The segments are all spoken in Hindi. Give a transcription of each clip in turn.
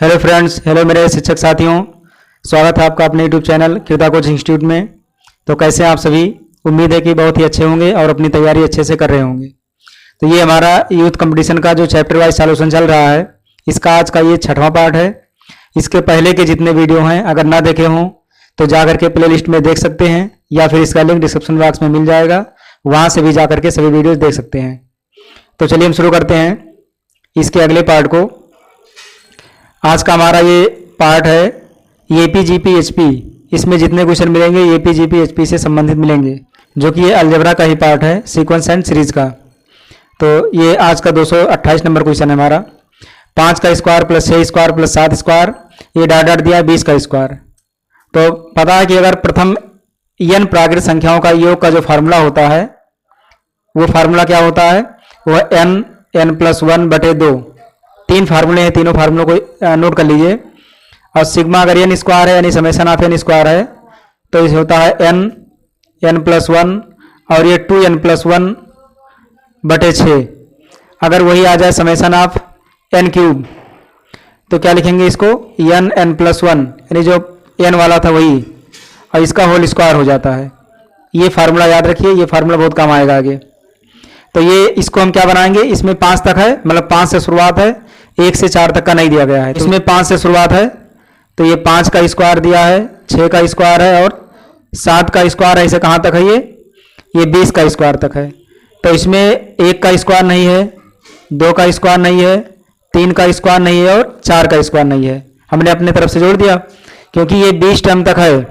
हेलो फ्रेंड्स, हेलो मेरे शिक्षक साथियों, स्वागत है आपका अपने यूट्यूब चैनल कीर्ता कोचिंग इंस्टीट्यूट में। तो कैसे हैं आप सभी? उम्मीद है कि बहुत ही अच्छे होंगे और अपनी तैयारी अच्छे से कर रहे होंगे। तो ये हमारा यूथ कंपटीशन का जो चैप्टर वाइज सॉल्यूशन चल रहा है, इसका आज का ये 6वां पार्ट है। इसके पहले के जितने वीडियो हैं अगर ना देखे हों तो जा करके प्ले लिस्ट में देख सकते हैं, या फिर इसका लिंक डिस्क्रिप्शन बॉक्स में मिल जाएगा, वहाँ से भी जा करके सभी वीडियोज देख सकते हैं। तो चलिए हम शुरू करते हैं इसके अगले पार्ट को। आज का हमारा ये पार्ट है एपी जीपी एचपी। इसमें जितने क्वेश्चन मिलेंगे एपी जीपी एचपी से संबंधित मिलेंगे, जो कि ये अलजेब्रा का ही पार्ट है, सीक्वेंस एंड सीरीज का। तो ये आज का 228 नंबर क्वेश्चन है हमारा। 5 का square plus 6 square plus 7 square, ये डाट डाट दिया 20 का स्क्वायर। तो पता है कि अगर प्रथम n प्राकृत संख्याओं का योग का जो फार्मूला होता है, वो फार्मूला क्या होता है? वह n+1/2। 3 फार्मूले हैं, तीनों फार्मूलों को नोट कर लीजिए। और सिग्मा अगर n स्क्वायर है यानी समेशन ऑफ n स्क्वायर है, तो इसे होता है n+1 और ये 2n+1/6। अगर वही आ जाए समेशन ऑफ n³ तो क्या लिखेंगे इसको? n+1 यानी जो n वाला था वही, और इसका होल स्क्वायर हो जाता है। ये फार्मूला याद रखिए, ये फार्मूला बहुत काम आएगा आगे। तो ये इसको हम क्या बनाएंगे? इसमें 5 तक है, मतलब 5 से शुरुआत है, 1 से 4 तक का नहीं दिया गया है। इसमें 5 से शुरुआत है, तो ये 5 का स्क्वायर दिया है, 6 का स्क्वायर है और 7 का स्क्वायर है। इसे कहाँ तक है? ये 20 का स्क्वायर तक है। तो इसमें 1 का स्क्वायर नहीं है, 2 का स्क्वायर नहीं है, 3 का स्क्वायर नहीं है और 4 का स्क्वायर नहीं है। हमने अपने तरफ से जोड़ दिया, क्योंकि ये 20 टर्म तक है,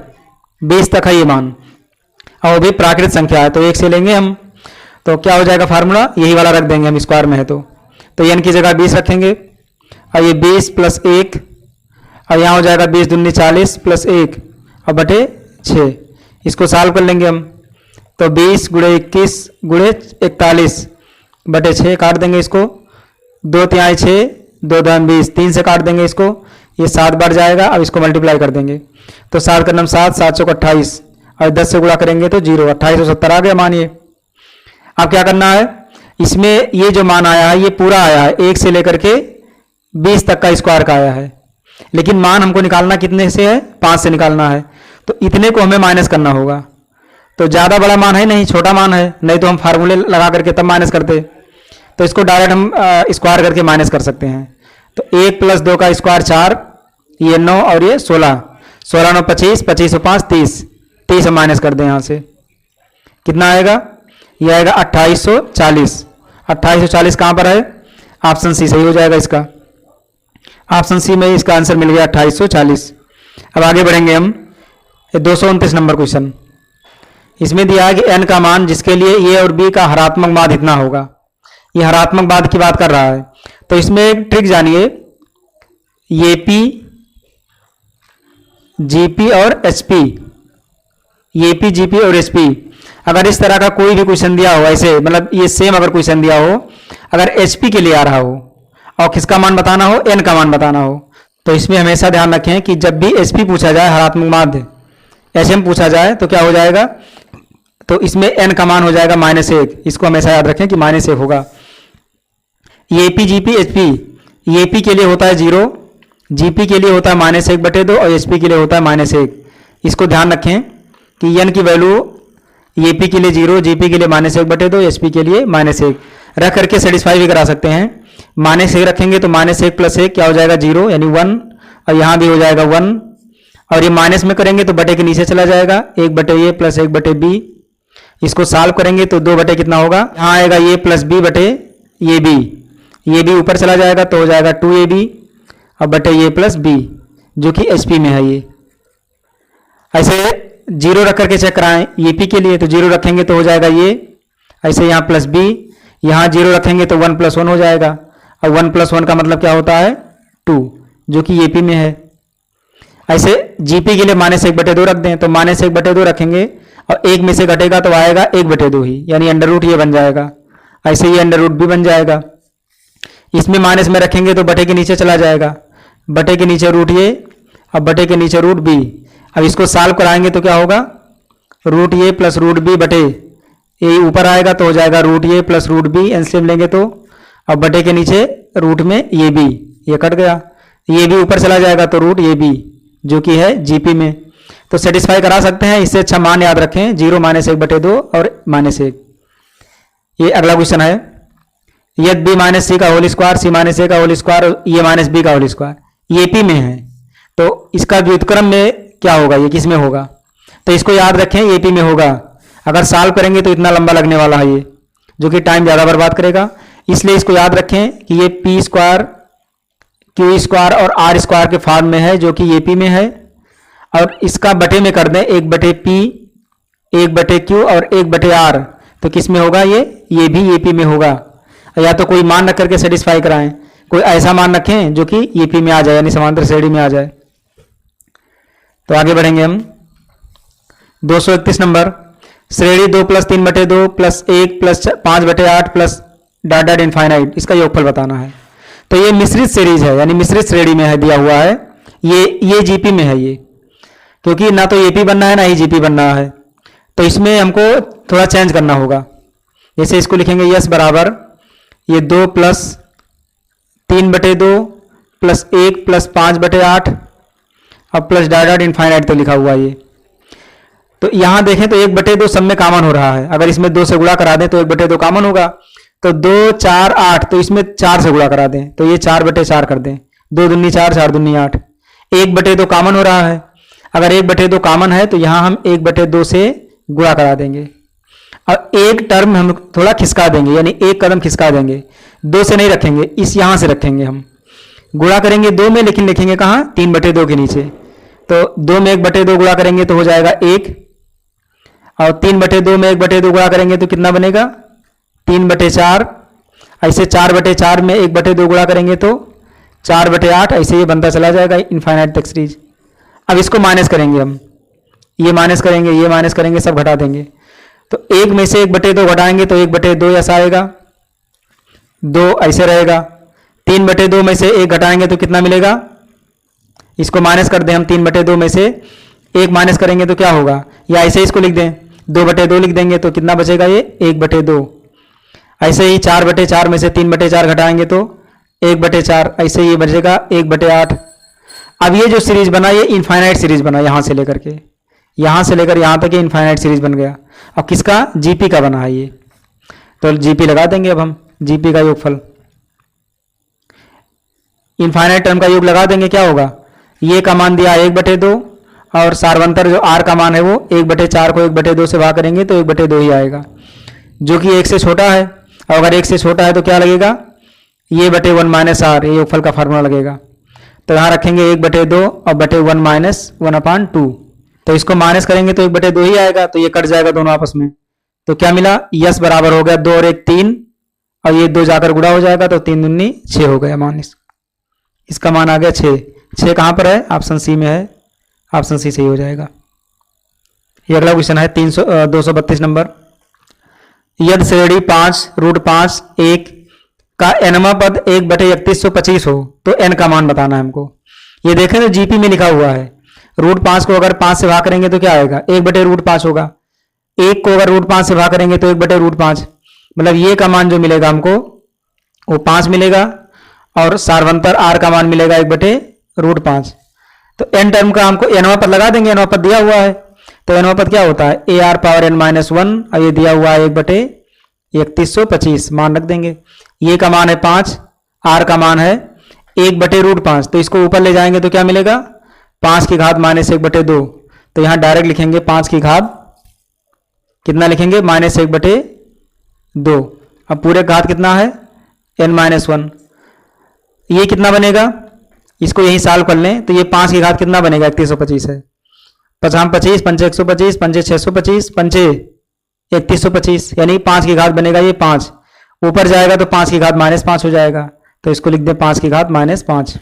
20 तक है ये मान, और वो भी प्राकृत संख्या है, तो 1 से लेंगे हम। तो क्या हो जाएगा फार्मूला? यही वाला रख देंगे हम, स्क्वायर में है तो n की जगह 20 रखेंगे, और ये 20 + 1, और यहाँ हो जाएगा 20 दूनी 40 + 1 और बटे 6। इसको सॉल्व कर लेंगे हम, तो 20 × 21 × 41/6 काट देंगे इसको। 2 तिहाई 6, 2 दूनी 20, 3 से काट देंगे इसको, ये 7 बार जाएगा। अब इसको मल्टीप्लाई कर देंगे, तो 7 का 7, 7 चौक 28, और 10 से गुणा करेंगे तो 0, 2870 आ गया मानिए। अब क्या करना है? इसमें ये जो मान आया है ये पूरा आया है, 1 से लेकर के 20 तक का स्क्वायर का आया है, लेकिन मान हमको निकालना कितने से है? 5 से निकालना है। तो इतने को हमें माइनस करना होगा। तो ज़्यादा बड़ा मान है नहीं, छोटा मान है, नहीं तो हम फार्मूले लगा करके तब माइनस करते। तो इसको डायरेक्ट हम स्क्वायर करके माइनस कर सकते हैं। तो 1 + 2 का स्क्वायर 4, ये 9 और ये 16, 16 9 25, 25 और 5 30, 30 हम माइनस कर दें यहाँ से। कितना आएगा? ये आएगा 2840। 2840 कहाँ पर है? ऑप्शन सी सही हो जाएगा इसका। ऑप्शन सी में इसका आंसर मिल गया 2840। अब आगे बढ़ेंगे हम 229 नंबर क्वेश्चन। इसमें दिया है कि n का मान जिसके लिए a और b का हरात्मक मान इतना होगा। ये हरात्मक मान की बात कर रहा है। तो इसमें एक ट्रिक जानिए, एपी जीपी और एचपी, एपी जीपी और एचपी, अगर इस तरह का कोई भी क्वेश्चन दिया हो, ऐसे मतलब ये सेम अगर क्वेश्चन दिया हो, अगर एचपी के लिए आ रहा हो और किसका मान बताना हो? n का मान बताना हो, तो इसमें हमेशा ध्यान रखें कि जब भी एचपी पूछा जाए, हरात्मक माध्य एचएम पूछा जाए, तो क्या हो जाएगा? तो इसमें n का मान हो जाएगा -1। इसको हमेशा याद रखें कि -1 होगा। एपी जीपी एचपी, एपी के लिए होता है 0, जीपी के लिए होता है -1/2 और एचपी के लिए होता है -1। इसको ध्यान रखें कि n की वैल्यू एपी के लिए 0, जीपी के लिए -1/2, एचपी के लिए -1 रख करके सेटिस्फाई भी करा सकते हैं। -1 रखेंगे तो -1 + 1 क्या हो जाएगा? 0 यानी 1, और यहाँ भी हो जाएगा 1, और ये माइनस में करेंगे तो बटे के नीचे चला जाएगा, 1/a + 1/b। इसको सॉल्व करेंगे तो 2 बटे कितना होगा? यहाँ आएगा a + b/ab, ये भी ऊपर चला जाएगा तो हो जाएगा 2ab और बटे a + b, जो कि एचपी में है। ये ऐसे 0 रख करके चेक कराएं ईपी के लिए, तो 0 रखेंगे तो हो जाएगा ये, ऐसे यहाँ +b, यहाँ 0 रखेंगे तो 1 + 1 हो जाएगा, और 1 + 1 का मतलब क्या होता है? 2, जो कि ईपी में है। ऐसे जीपी के लिए -1/2 रख दें, तो -1/2 रखेंगे और 1 में से घटेगा तो आएगा 1/2 ही, यानी अंडर ये बन जाएगा। ऐसे ये अंडर भी बन जाएगा। इसमें माइनस में रखेंगे तो बटे के नीचे चला जाएगा, बटे के नीचे ये और बटे के नीचे √b। अब इसको सॉल्व कराएंगे तो क्या होगा? √a + √b बटे ये ऊपर आएगा तो हो जाएगा √a + √b, एलसीएम लेंगे तो, अब बटे के नीचे रूट में ये भी, ये कट गया, ये भी ऊपर चला जाएगा तो रूट ये भी जो कि है जीपी में, तो सेटिस्फाई करा सकते हैं। इससे अच्छा मान याद रखें 0 -1 बटे 2 और -1। ये अगला क्वेश्चन है, यदि बी माइनस सी का होल स्क्वायर सी माइनस ए का होल स्क्वायर ये माइनस बी का होल स्क्वायर ये पी में है, तो इसका व्युत्क्रम में क्या होगा, ये किस में होगा? तो इसको याद रखें ये पी में होगा। अगर सॉल्व करेंगे तो इतना लंबा लगने वाला है ये, जो कि टाइम ज़्यादा बर्बाद करेगा, इसलिए इसको याद रखें कि ये पी स्क्वायर क्यू स्क्वायर और आर स्क्वायर के फॉर्म में है, जो कि ये पी में है। और इसका बटे में कर दें 1 बटे पी 1 बटे क्यू और 1 बटे आर, तो किस में होगा ये भी ये पी में होगा। या तो कोई मान रख करके सेटिस्फाई कराएं, कोई ऐसा मान रखें जो कि ये पी में आ जाए, यानी समांतर श्रेणी में आ जाए। तो आगे बढ़ेंगे हम 231 नंबर, श्रेणी 2 + 3 बटे 2 + 1 + 5 बटे 8 + डॉट डॉट इनफाइनाइट, इसका योगफल बताना है। तो ये मिश्रित सीरीज है, यानी मिश्रित श्रेणी में है, दिया हुआ है। ये जीपी में है ये, क्योंकि ना तो एपी बनना है ना ही जीपी बनना है, तो इसमें हमको थोड़ा चेंज करना होगा। जैसे इसको लिखेंगे यस बराबर ये 2 + 3 बटे 2 + 1 + 5 बटे 8 अब प्लस डॉट डॉट इनफाइनाइट तो लिखा हुआ है ये। तो यहां देखें तो 1 बटे 2 सब में कॉमन हो रहा है, अगर इसमें 2 से गुणा करा दें तो 1 बटे 2 कॉमन होगा, तो 2 4 8, तो इसमें 4 से गुणा करा दें तो ये 4 बटे 4 कर दें, 2 दूनी 4 4 दूनी 8। 1 बटे 2 कॉमन हो रहा है, अगर 1 बटे 2 कॉमन है तो यहां हम 1 बटे 2 से गुणा करा देंगे और एक टर्म हम थोड़ा खिसका देंगे, यानी एक कदम खिसका देंगे, 2 से नहीं रखेंगे, इस यहां से रखेंगे। हम गुणा करेंगे 2 में, लेकिन लिखेंगे कहां 3 बटे 2 के नीचे। तो 2 में 1 बटे 2 गुणा करेंगे तो हो जाएगा 1, और 3 बटे 2 में 1 बटे 2 गुणा करेंगे तो कितना बनेगा 3 बटे 4। ऐसे 4 बटे 4 में 1 बटे 2 गुणा करेंगे तो 4 बटे 8, ऐसे ये बनता चला जाएगा इनफाइनाइट तक सीरीज। अब इसको माइनस करेंगे हम, ये माइनस करेंगे, ये माइनस करेंगे, सब घटा देंगे। तो 1 में से 1 बटे 2 घटाएंगे तो 1 बटे 2 ऐसा आएगा, 2 ऐसे रहेगा। 3 बटे 2 में से 1 घटाएंगे तो कितना मिलेगा, इसको माइनस कर दें हम। 3 बटे 2 में से 1 माइनस करेंगे तो क्या होगा, या ऐसे इसको लिख दें 2 बटे 2 लिख देंगे तो कितना बचेगा ये 1 बटे 2। ऐसे ही 4 बटे 4 में से 3 बटे 4 घटाएंगे तो 1 बटे 4, ऐसे ये बचेगा 1 बटे 8। अब ये जो सीरीज बना ये इनफाइनाइट सीरीज बना, यहां से लेकर के यहां से लेकर यहां तक ये इनफाइनाइट सीरीज बन गया। अब किसका, जीपी का बना है ये, तो जीपी लगा देंगे। अब हम जीपी का योगफल, इनफाइनाइट टर्म का योग लगा देंगे, क्या होगा, ये का मान दिया 1 बटे 2 और सार्वंतर जो आर का मान है वो 1 बटे 4 को 1 बटे 2 से भाग करेंगे तो 1 बटे 2 ही आएगा, जो कि 1 से छोटा है। और अगर 1 से छोटा है तो क्या लगेगा, ये बटे 1 माइनस आर, ये योगफल का फार्मूला लगेगा। तो यहाँ रखेंगे 1 बटे 2 और बटे 1 माइनस 1/2, तो इसको माइनस करेंगे तो 1 बटे 2 ही आएगा, तो ये कट जाएगा दोनों आपस में। तो क्या मिला, यस बराबर हो गया 2 और 1 3, और ये 2 जाकर गुणा हो जाएगा तो 3 दूनी 6 हो गया मान। इसका मान आ गया 6। 6 कहाँ पर है, ऑप्शन सी में है, ऑप्शन सी सही हो जाएगा। ये अगला क्वेश्चन है 232 नंबर, यदि श्रेणी 5 √5 1 का nवां पद 1 बटे 3125 हो तो n का मान बताना है हमको। ये देखें तो जीपी में लिखा हुआ है, √5 को अगर 5 से भाग करेंगे तो क्या आएगा, 1 बटे √5 होगा। 1 को अगर √5 से भाग करेंगे तो 1 बटे √5, मतलब ये का मान जो मिलेगा हमको वो 5 मिलेगा, और सार्वंतर आर का मान मिलेगा 1 बटे √5। तो n टर्म का हमको nवां पद लगा देंगे, nवां पद दिया हुआ है, तो nवां पद क्या होता है AR पावर n-1, और ये दिया हुआ है 1 बटे 3125, मान रख देंगे। ये का मान है 5, आर का मान है 1 बटे √5, तो इसको ऊपर ले जाएंगे तो क्या मिलेगा 5 की घात -1 बटे 2, तो यहाँ डायरेक्ट लिखेंगे 5 की घात कितना लिखेंगे -1 बटे 2। अब पूरे घात कितना है n-1, ये कितना बनेगा, इसको यही सॉल्व कर लें तो ये 5 की घात कितना बनेगा 3125 है, 5 25 5 125 5 625 5 3125, यानी 5 की घात बनेगा ये 5, ऊपर जाएगा तो 5 की घात -5 हो जाएगा, तो इसको लिख दें 5 की घात -5।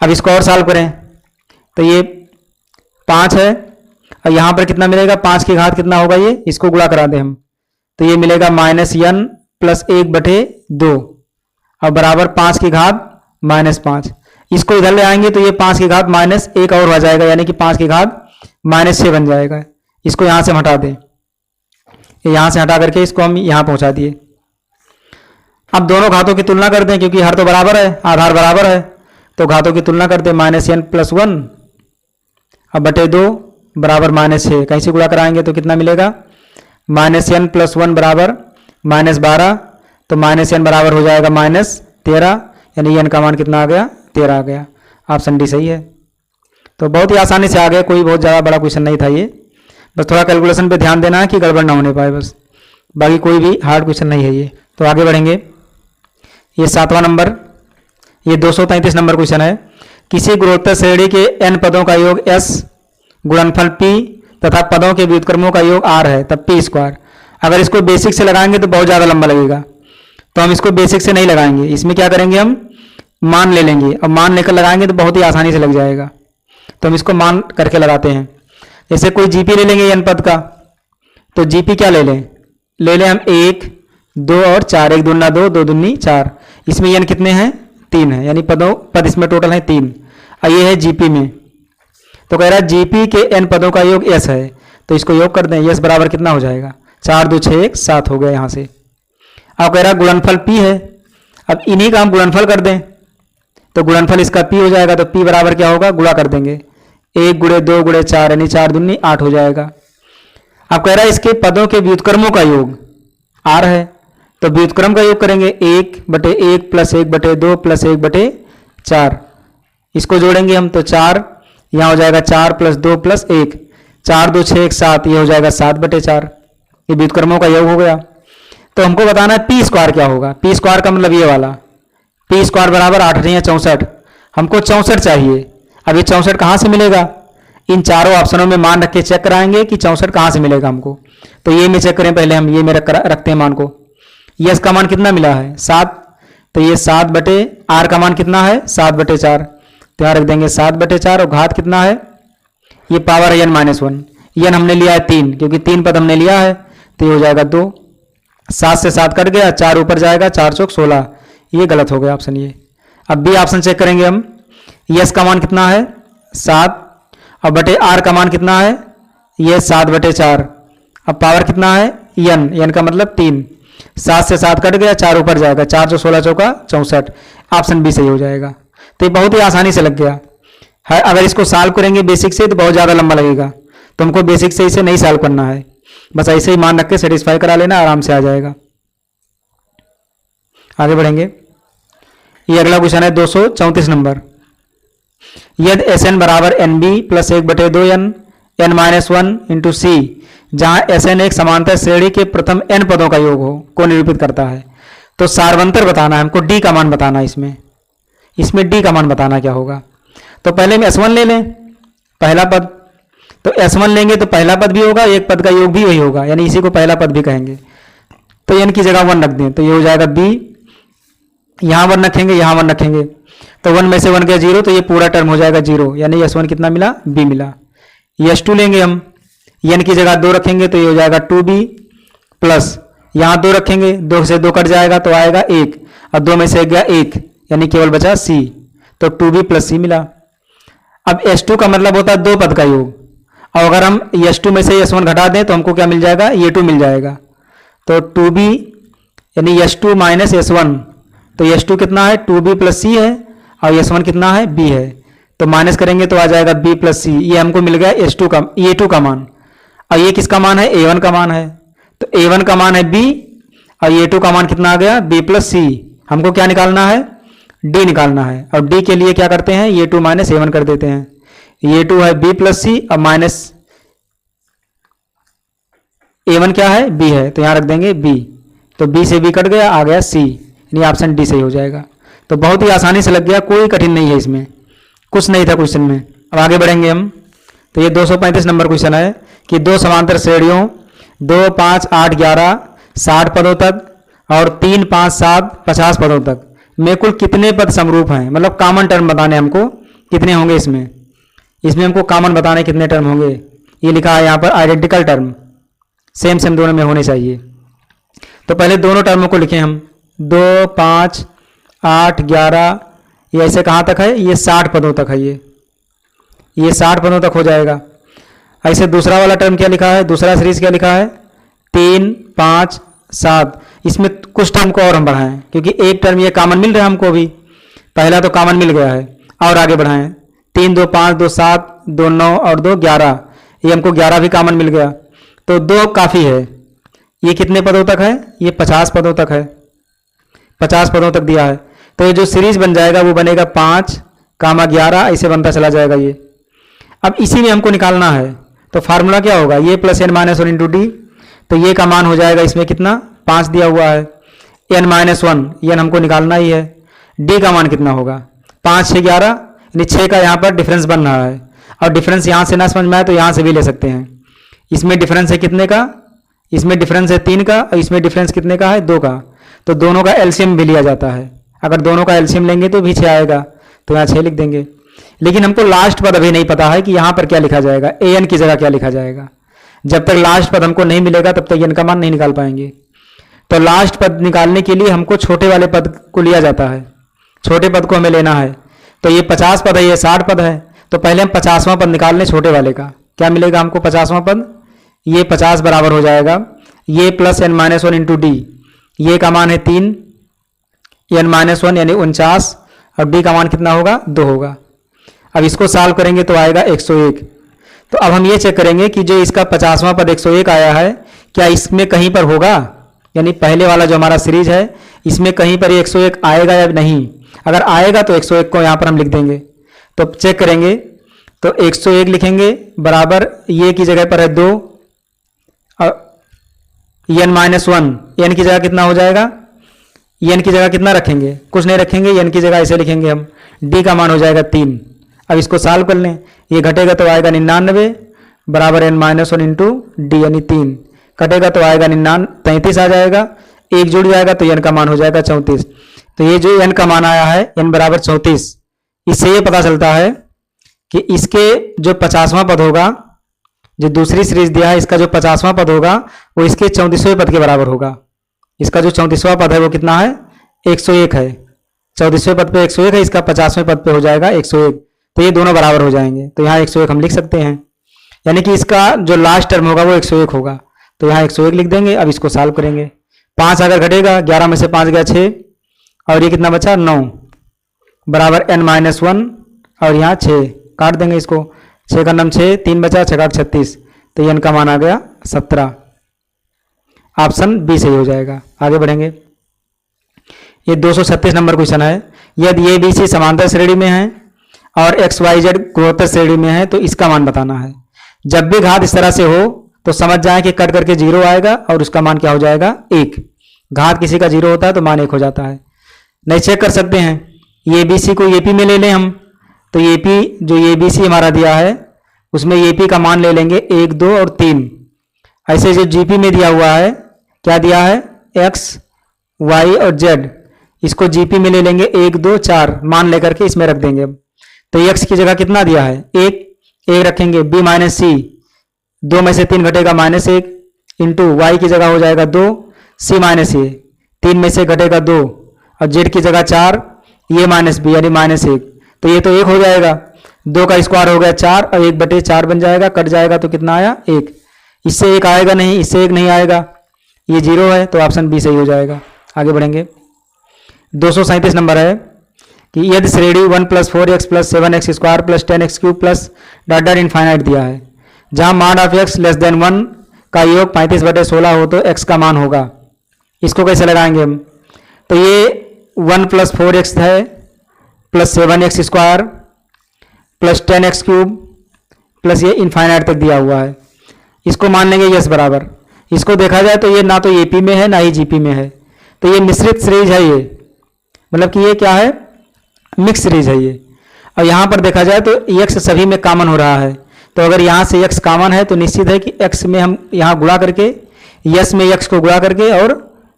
अब इसको और सॉल्व करें तो ये 5 है, और यहाँ पर कितना मिलेगा 5 की घात कितना होगा, ये इसको गुणा करा दें हम तो ये मिलेगा -n + 1 बटे 2 और बराबर 5 की घात -5। इसको इधर ले आएंगे तो ये 5 की घात -1 और हो जाएगा, यानी कि 5 की घात -6 बन जाएगा। इसको यहाँ से हटा दें, यहाँ से हटा करके इसको हम यहाँ पहुँचा दिए। अब दोनों घातों की तुलना कर दें, क्योंकि हर तो बराबर है, आधार बराबर है, तो घातों की तुलना करते, माइनस एन प्लस वन अब बटे 2 बराबर -6, कहीं से गुणा कराएंगे तो कितना मिलेगा, माइनस एन प्लस वन बराबर -12, तो माइनस एन बराबर हो जाएगा -13, यानी एन का मान कितना आ गया, 13 आ गया। ऑप्शन डी सही है। तो बहुत ही आसानी से आ गया, कोई बहुत ज़्यादा बड़ा क्वेश्चन नहीं था ये, बस थोड़ा कैलकुलेशन पे ध्यान देना है कि गड़बड़ ना होने पाए बस, बाकी कोई भी हार्ड क्वेश्चन नहीं है ये। तो आगे बढ़ेंगे, ये 7वां नंबर, ये 233 नंबर क्वेश्चन है। किसी गुणोत्तर श्रेणी के n पदों का योग s गुणनफल p तथा पदों के व्युत्क्रमों का योग r है, तब p स्क्वायर। अगर इसको बेसिक से लगाएंगे तो बहुत ज़्यादा लंबा लगेगा, तो हम इसको बेसिक से नहीं लगाएंगे, इसमें क्या करेंगे, हम मान ले लेंगे, और मान लेकर लगाएंगे तो बहुत ही आसानी से लग जाएगा। तो हम इसको मान करके लगाते हैं। जैसे कोई जीपी ले लेंगे n पद का, तो जीपी क्या ले लें, ले लें हम 1, 2 और 4, 1 दूना 2, 2 दूनी 4, इसमें n कितने हैं, 3 है, यानी पद इसमें टोटल है 3, और ये है जीपी में। तो कह रहा है जीपी के n पदों का योग s है, तो इसको योग कर दें, s बराबर कितना हो जाएगा, 4 2 6 1 7 हो गया यहाँ से। अब कह रहा है गुणनफल p है, अब इन्हीं का हम गुणनफल कर दें, तो गुणनफल इसका p हो जाएगा, तो p बराबर क्या होगा, गुणा कर देंगे, 1 गुणे 2 गुणे 4, यानी 4 दूनी 8 हो जाएगा। अब कह रहा है इसके पदों के व्युत्क्रमों का योग r है, तो व्युत्क्रम का योग करेंगे 1/1 प्लस 1/2 प्लस 1/4, इसको जोड़ेंगे हम, तो 4 यहाँ हो जाएगा, 4 प्लस 2 प्लस 1, 4 2 6 1 7, ये हो जाएगा 7/4, ये व्युत्क्रमों का योग हो गया। तो हमको बताना है पी स्क्वायर क्या होगा, पी स्क्वायर का मतलब ये वाला, पी स्क्वायर बराबर 8 या 64, हमको 64 चाहिए। अब ये 64 कहाँ से मिलेगा, इन चारों ऑप्शनों में मान रख के चेक कराएंगे कि 64 कहाँ से मिलेगा हमको। तो ये में चेक करें पहले, हम ये में रखते हैं मान को, यस का मान कितना मिला है 7, तो ये 7/r का मान कितना है 7/4, तो यहाँ रख देंगे 7/4, और घात कितना है, ये पावर है n-1, n हमने लिया है 3, क्योंकि 3 पद हमने लिया है, तो ये हो जाएगा 2, 7 से 7 कट गया, 4 ऊपर जाएगा, 4 चौक 16, ये गलत हो गया ऑप्शन ये। अब बी ऑप्शन चेक करेंगे हम, यस का मान कितना है 7, और बटे आर का मान कितना है, ये 7/4, अब पावर कितना है n का मतलब 3, 7 से 7 कट गया, 4 ऊपर जाएगा, 4 चौक 16 चौका 64, ऑप्शन बी सही हो जाएगा। तो ये बहुत ही आसानी से लग गया है। अगर इसको सॉल्व करेंगे बेसिक से तो बहुत ज़्यादा लंबा लगेगा, तो हमको बेसिक से इसे नहीं सॉल्व करना है, बस ऐसे ही मान रख के सेटिस्फाई करा लेना, आराम से आ जाएगा। आगे बढ़ेंगे, ये अगला क्वेश्चन है 234 नंबर। यदि एस एन बराबर N B plus 1/2 n-1 into C, जहाँ एस एन एक समांतर श्रेणी के प्रथम n पदों का योग हो को निरूपित करता है। तो सार्वंतर बताना है हमको, d का मान बताना है, इसमें d का मान बताना क्या होगा। तो पहले हम s1 ले लें, पहला पद, तो s1 लेंगे तो पहला पद भी होगा, एक पद का योग भी वही होगा, यानी इसी को पहला पद भी कहेंगे। तो n की जगह 1 रख दें, तो ये हो जाएगा b, यहाँ 1 रखेंगे, यहाँ 1 रखेंगे, तो 1 में से 1 गया 0, तो ये पूरा टर्म हो जाएगा 0, यानी s1 कितना मिला, b मिला। s2 लेंगे हम, n की जगह 2 रखेंगे, तो ये हो जाएगा 2b प्लस, यहाँ 2 रखेंगे, 2 से 2 कट जाएगा तो आएगा 1, और 2 में से 1 गया 1, यानी केवल बचा c, तो 2b प्लस c मिला। अब s2 का मतलब होता है 2 पद का योग, और अगर हम s2 में से s1 घटा दें तो हमको क्या मिल जाएगा, a2 मिल जाएगा। तो 2b यानी s2 माइनस s1, तो s2 कितना है 2b प्लस c है, और s1 कितना है b है, तो माइनस करेंगे तो आ जाएगा b प्लस c, ये हमको मिल गया s2 का a2 का मान, और ये किसका मान है, a1 का मान है, तो a1 का मान है b, और a2 का मान कितना आ गया b प्लस c। हमको क्या निकालना है, d निकालना है, और d के लिए क्या करते हैं, a2 माइनस a1 कर देते हैं, a2 है b प्लस c, और माइनस a1 क्या है, b है, तो यहाँ रख देंगे b, तो b से b कट गया, आ गया c, यानी ऑप्शन डी सही हो जाएगा। तो बहुत ही आसानी से लग गया, कोई कठिन नहीं है इसमें, कुछ नहीं था क्वेश्चन में। अब आगे बढ़ेंगे हम, तो ये 235 नंबर क्वेश्चन है कि दो समांतर श्रेणियों 2 5 8 11 60 पदों तक और 3 5 7 50 पदों तक में कुल कितने पद समरूप हैं, मतलब कॉमन टर्म बताने हमको कितने होंगे, इसमें हमको कॉमन बताने कितने टर्म होंगे। ये लिखा है यहाँ पर आइडेंटिकल टर्म, सेम सेम दोनों में होने चाहिए। तो पहले दोनों टर्मों को लिखें हम, 2 5 8 11, ये ऐसे कहाँ तक है, ये 60 पदों तक है, ये 60 पदों तक हो जाएगा। ऐसे दूसरा वाला टर्म क्या लिखा है, दूसरा सीरीज क्या लिखा है, 3 5 7, इसमें कुछ टर्म को और हम बढ़ाएं, क्योंकि एक टर्म ये कॉमन मिल रहा है हमको भी, पहला तो कॉमन मिल गया है, और आगे बढ़ाएं, 3 2 5 2 7 2 9 और 2 11, ये हमको 11 भी कॉमन मिल गया, तो 2 काफ़ी है। ये कितने पदों तक है? ये 50 पदों तक है, 50 पदों तक दिया है। तो ये जो सीरीज बन जाएगा वो बनेगा 5 कामा 11, ऐसे बनता चला जाएगा ये। अब इसी में हमको निकालना है, तो फार्मूला क्या होगा? ये plus n minus one into d, तो ये का मान हो जाएगा इसमें कितना? 5 दिया हुआ है, एन माइनस वन, एन हमको निकालना ही है। डी का मान कितना होगा? 5 6 11, यानी 6 का यहाँ पर डिफरेंस बन रहा है, और डिफरेंस यहाँ से ना समझ में आए तो यहाँ से भी ले सकते हैं। इसमें डिफरेंस है कितने का? इसमें डिफरेंस है 3 का, और इसमें डिफरेंस कितने का है? 2 का। तो दोनों का एलसीएम भी लिया जाता है, अगर दोनों का एलसीएम लेंगे तो भी 6 आएगा, तो यहाँ 6 लिख देंगे। लेकिन हमको लास्ट पद अभी नहीं पता है कि यहाँ पर क्या लिखा जाएगा, ए एन की जगह क्या लिखा जाएगा। जब तक लास्ट पद हमको नहीं मिलेगा तब तक एन का मान नहीं निकाल पाएंगे। तो लास्ट पद निकालने के लिए हमको छोटे वाले पद को लिया जाता है, छोटे पद को हमें लेना है। तो ये 50 पद है, ये 60 पद है, तो पहले हम 50वां पद निकाल लें छोटे वाले का। क्या मिलेगा हमको 50वां पद? ये 50 बराबर हो जाएगा ये plus n minus one into d, ये का मान है 3, एन माइनस वन यानी 49, और डी का मान कितना होगा? 2 होगा। अब इसको सॉल्व करेंगे तो आएगा 101। तो अब हम ये चेक करेंगे कि जो इसका 50वां पद 101 आया है, क्या इसमें कहीं पर होगा, यानी पहले वाला जो हमारा सीरीज है इसमें कहीं पर ये 101 आएगा या नहीं। अगर आएगा तो 101 को यहाँ पर हम लिख देंगे। तो चेक करेंगे तो 101 लिखेंगे बराबर ये की जगह पर है 2, और एन माइनस वन, एन की जगह कितना हो जाएगा? एन की जगह कितना रखेंगे? कुछ नहीं रखेंगे, एन की जगह ऐसे लिखेंगे हम, डी का मान हो जाएगा 3। अब इसको सॉल्व कर लें, ये घटेगा तो आएगा 99 बराबर n minus one into d, यानी 3 कटेगा तो आएगा 33 आ जाएगा, एक जुड़ जाएगा तो एन का मान हो जाएगा 34। तो ये जो एन का मान आया है एन बराबर 34, इससे ये पता चलता है कि इसके जो 50वां पद होगा, जो दूसरी सीरीज दिया है इसका जो 50वां पद होगा वो इसके 34वें पद के बराबर होगा। इसका जो 34वां पद है वो कितना है? 101 है। 34वें पद पे 101 है, इसका 50वें पद पे हो जाएगा 101, तो ये दोनों बराबर हो जाएंगे। तो यहाँ 101 हम लिख सकते हैं, यानी कि इसका जो लास्ट टर्म होगा वो 101 होगा, तो यहाँ 101 लिख देंगे। अब इसको सॉल्व करेंगे, 5 अगर घटेगा, 11 में से 5 गया 6, और ये कितना बचा? 9 बराबर एन माइनस वन, और यहाँ 6 काट देंगे इसको, 6 का नाम 6, 3 बचा, 6 का 36, तो एन का मान आ गया 17। ऑप्शन बी सही हो जाएगा। आगे बढ़ेंगे, ये 236 नंबर क्वेश्चन है। यदि ए बी सी समांतर श्रेणी में है और एक्स वाई जेड गुणोत्तर श्रेणी में है तो इसका मान बताना है। जब भी घात इस तरह से हो तो समझ जाए कि कट करके 0 आएगा और उसका मान क्या हो जाएगा? 1। घात किसी का 0 होता है तो मान 1 हो जाता है। नहीं चेक कर सकते हैं, ये बी सी को ए पी में ले लें हम, तो ए पी जो ए बी सी हमारा दिया है उसमें ए पी का मान ले लेंगे 1 2 और 3। ऐसे जो जी पी में दिया हुआ है क्या दिया है? एक्स वाई और जेड, इसको जीपी में ले लेंगे 1 2 4 मान लेकर के इसमें रख देंगे। अब तो एक्स की जगह कितना दिया है? 1 रखेंगे, बी माइनस सी, 2 में से 3 घटेगा -1 इंटू वाई की जगह हो जाएगा 2, सी माइनस ए, 3 में से घटेगा 2, और जेड की जगह 4, ये माइनस बी यानी -1, तो ये तो 1 हो जाएगा। 2 का स्क्वायर हो गया 4 और 1/4 बन जाएगा, कट जाएगा तो कितना आया? 1। इससे 1 आएगा नहीं, इससे 1 नहीं आएगा, ये 0 है, तो ऑप्शन बी सही हो जाएगा। आगे बढ़ेंगे, 237 नंबर है कि यदि श्रेणी 1 + 4x + 7x² + 10x³ + dot dot infinite दिया है, जहां मान ऑफ x < 1 का योग 35/16 हो तो x का मान होगा। इसको कैसे लगाएंगे हम? तो ये 1 + 4x है + 7x² + 10x³ प्लस ये इनफाइनाइट तक दिया हुआ है, इसको मान लेंगे यस बराबर। इसको देखा जाए तो ये ना तो एपी में है ना ही जीपी में है, तो ये मिश्रित सीरीज है, ये मतलब कि ये क्या है? मिक्स सीरीज है ये। और यहाँ पर देखा जाए तो x सभी में कॉमन हो रहा है, तो अगर यहाँ से x कॉमन है तो निश्चित है कि x में हम यहाँ गुणा करके यस में x को गुणा करके और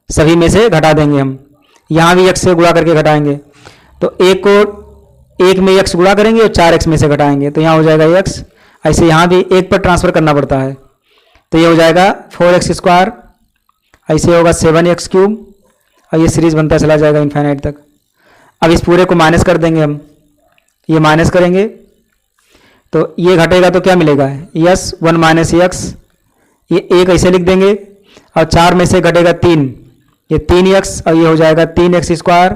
सभी में से घटा देंगे। हम यहाँ भी x से गुणा करके घटाएंगे, तो 1 को 1 में x गुणा करेंगे और 4x में से घटाएंगे, तो यहाँ हो जाएगा x। ऐसे यहाँ भी 1 पर ट्रांसफर करना पड़ता है, तो ये हो जाएगा 4x², ऐसे होगा 7x³ और ये सीरीज बनता चला जाएगा इनफाइनाइट तक। अब इस पूरे को माइनस कर देंगे हम, ये माइनस करेंगे तो ये घटेगा तो क्या मिलेगा? यस 1 - x, ये 1 ऐसे लिख देंगे, और 4 में से घटेगा 3, ये 3x, और ये हो जाएगा 3x²,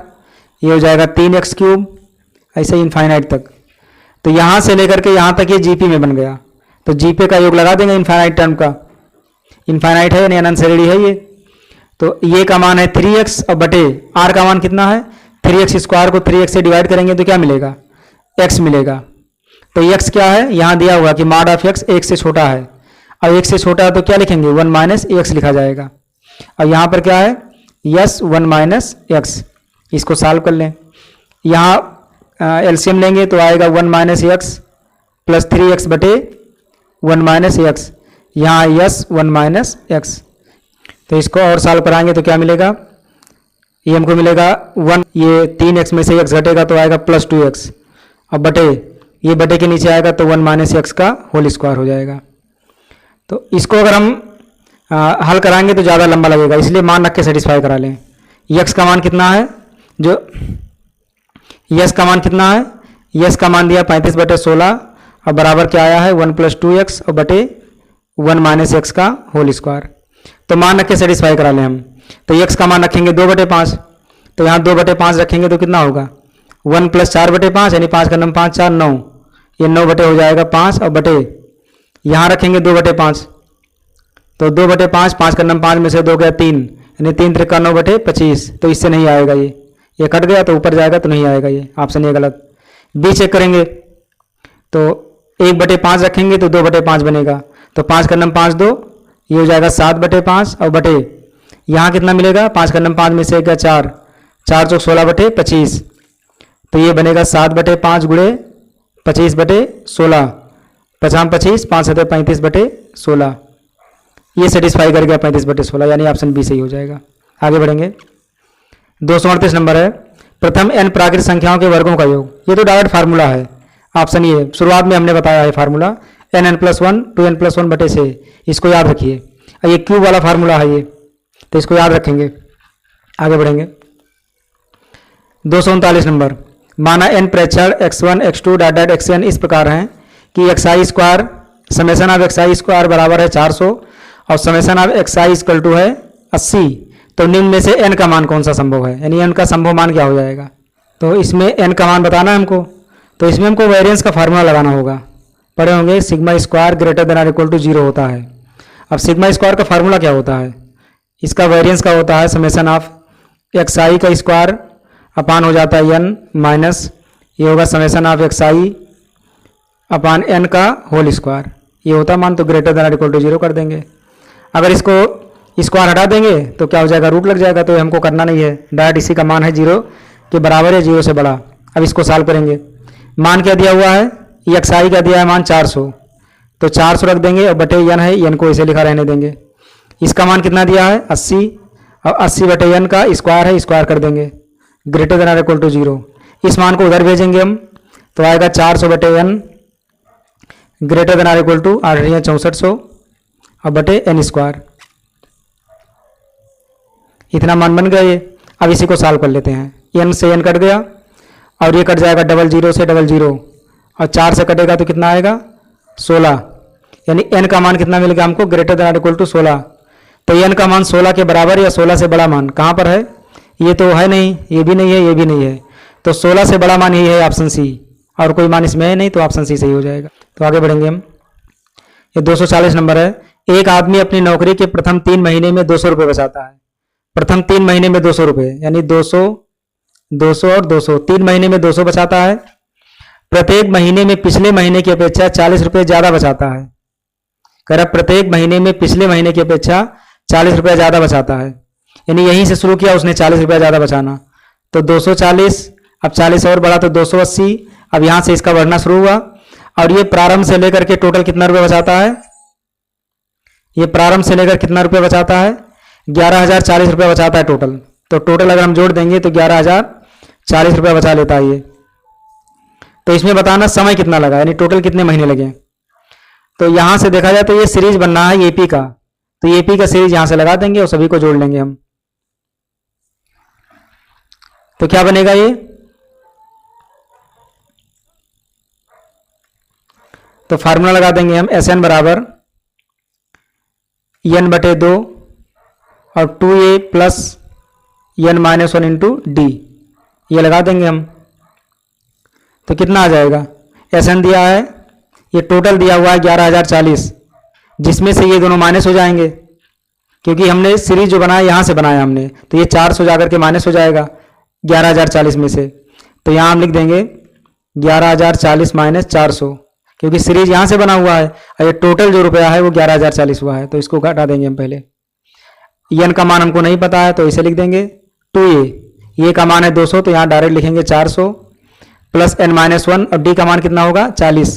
ये हो जाएगा 3x³, ऐसे ही इनफाइनाइट तक। तो यहाँ से लेकर के यहाँ तक ये जीपी में बन गया, तो जीपी का योग लगा देंगे इनफाइनाइट टर्म का। इनफाइनाइट है यानी अनंत श्रेणी है ये। तो ये का मान है 3x और बटे r का मान कितना है 3x स्क्वायर को 3x से डिवाइड करेंगे तो क्या मिलेगा x मिलेगा। तो x क्या है यहाँ दिया हुआ कि मॉड ऑफ x 1 से छोटा है, और 1 से छोटा है तो क्या लिखेंगे 1 माइनस एक्स लिखा जाएगा। और यहाँ पर क्या है यस 1 माइनस एक्स, इसको सॉल्व कर लें। यहाँ एलसीएम लेंगे तो आएगा 1 माइनस एक्स प्लस 3x बटे 1 माइनस एक्स, यहाँ यस 1 माइनस एक्स। तो इसको और सॉल्व कराएंगे तो क्या मिलेगा, ये हमको मिलेगा 1, ये 3x में से x घटेगा तो आएगा प्लस 2x, अब बटे ये बटे के नीचे आएगा तो 1 माइनस एक्स का होल स्क्वायर हो जाएगा। तो इसको अगर हम हल कराएंगे तो ज़्यादा लंबा लगेगा, इसलिए मान रख के सेटिस्फाई करा लें। x का मान कितना है, जो यस का मान कितना है, यस का मान दिया 35 बटे 16 और बराबर क्या आया है 1 प्लस 2x और बटे 1 माइनस एक्स का होल स्क्वायर। तो मान रख के सेटिस्फाई करा लें हम। तो x का मान रखेंगे 2 बटे 5, तो यहाँ 2 बटे 5 रखेंगे तो कितना होगा 1 प्लस 4 बटे 5 यानी 5 का नम 5 4 9, ये 9 बटे हो जाएगा 5 और बटे यहाँ रखेंगे 2 बटे 5, तो 2 बटे 5, 5 का नम 5 में से 2 गया 3 यानी 3 त्रिका 9 बटे 25, तो इससे नहीं आएगा ये कट गया तो ऊपर जाएगा तो नहीं आएगा, ये ऑप्शन ये गलत। बी चेक करेंगे तो 1 बटे 5 रखेंगे तो 2 बटे 5 बनेगा, तो 5 का नम 5 2, ये हो जाएगा 7 बटे 5 और बटे यहाँ कितना मिलेगा 5 का नम 5 में से क्या 4, 4 चौक 16 बटे 25, तो ये बनेगा 7 बटे 5 गुणे 25 बटे 16, 50 25 5 7 35 बटे 16, ये सेटिस्फाई कर गया 35 बटे 16, यानी ऑप्शन बी सही हो जाएगा। आगे बढ़ेंगे। 238 नंबर है प्रथम n प्राकृतिक संख्याओं के वर्गों का योग। ये तो डायरेक्ट फार्मूला है, ऑप्शन ये शुरुआत में हमने बताया है फार्मूला n+1 2n+1 बटे से, इसको याद रखिए। ये क्यूब वाला फार्मूला है ये, तो इसको याद रखेंगे। आगे बढ़ेंगे। 239 नंबर माना n प्रेक्षण x1 x2 dot dot xn इस प्रकार हैं कि xi square summation of xi square बराबर है 400 और summation of xi equal to है 80, तो निम्न में से n का मान कौन सा संभव है, यानी n का संभव मान क्या हो जाएगा। तो इसमें n का मान बताना है हमको, तो इसमें हमको वेरिएंस का फार्मूला लगाना होगा। पढ़े होंगे sigma square greater than or equal to 0 होता है। अब सिग्मा स्क्वायर का फार्मूला क्या होता है, इसका वेरिएंस का होता है समेसन ऑफ xi का स्क्वायर अपान हो जाता है n माइनस ये होगा summation of xi upon n का होल स्क्वायर, ये होता है मान, तो greater than or equal to 0 कर देंगे। अगर इसको स्क्वायर हटा देंगे तो क्या हो जाएगा रूट लग जाएगा, तो हमको करना नहीं है, डायरेक्ट इसी का मान है 0 के बराबर है 0 से बड़ा। अब इसको सॉल्व करेंगे। मान क्या दिया हुआ है xi का दिया है मान 400, तो 400 रख देंगे और बटे n है n को ऐसे लिखा रहने देंगे। इसका मान कितना दिया है 80 और 80 बटे n का स्क्वायर है, स्क्वायर कर देंगे greater than or equal to 0। इस मान को उधर भेजेंगे हम तो आएगा 400 बटे n greater than or equal to 6400 और बटे n स्क्वायर, इतना मान बन गया ये। अब इसी को सॉल्व कर लेते हैं। n से n कट गया और ये कट जाएगा 00 से 00 और 4 से कटेगा तो कितना आएगा 16, यानी n का मान कितना मिलेगा हमको greater than or equal to 16। तो n का मान 16 के बराबर या 16 से बड़ा मान कहाँ पर है, ये तो है नहीं, ये भी नहीं है, ये भी नहीं है, तो 16 से बड़ा मान ही है ऑप्शन सी, और कोई मान इसमें है नहीं, तो ऑप्शन सी सही हो जाएगा। तो आगे बढ़ेंगे हम। ये 240 नंबर है। एक आदमी अपनी नौकरी के प्रथम 3 महीने में 200 रुपये बचाता है। प्रथम 3 महीने में 200 रुपये यानी 200 200 और 200, 3 महीने में 200 बचाता है। प्रत्येक महीने में पिछले महीने की अपेक्षा 40 रुपये ज्यादा बचाता है। कह रहा प्रत्येक महीने में पिछले महीने की अपेक्षा 40 रुपये ज्यादा बचाता है, यानी यहीं से शुरू किया उसने 40 रुपये ज्यादा बचाना, तो 240, अब 40 और बढ़ा तो 280, अब यहां से इसका बढ़ना शुरू हुआ और ये प्रारंभ से लेकर के टोटल कितना रुपये बचाता है, ये प्रारंभ से लेकर कितना रुपये बचाता है 11,040 रुपये बचाता है टोटल। तो टोटल अगर हम जोड़ देंगे तो 11,040 रुपये बचा लेता है ये। तो इसमें बताना समय कितना लगा, यानी टोटल कितने महीने लगे। तो यहां से देखा जाए तो ये सीरीज बनना है एपी का, तो एपी का सीरीज यहां से लगा देंगे और सभी को जोड़ लेंगे हम। तो क्या बनेगा ये, तो फार्मूला लगा देंगे हम SN बराबर n बटे 2 और 2a plus n-1 into d, ये लगा देंगे हम। तो कितना आ जाएगा, SN दिया है, ये टोटल दिया हुआ है 11,040, जिसमें से ये दोनों माइनस हो जाएंगे क्योंकि हमने सीरीज जो बनाया यहाँ से बनाया हमने, तो ये 400 जाकर के माइनस हो जाएगा 11,040 में से। तो यहाँ हम लिख देंगे 11,040 माइनस 400, क्योंकि सीरीज यहाँ से बना हुआ है और ये टोटल जो रुपया है वो 11,040 हुआ है, तो इसको घटा देंगे हम पहले। एन का मान हमको नहीं पता है तो इसे लिख देंगे 2a, ये का मान है 200 तो यहाँ डायरेक्ट लिखेंगे 400 प्लस n-1 और d का मान कितना होगा 40,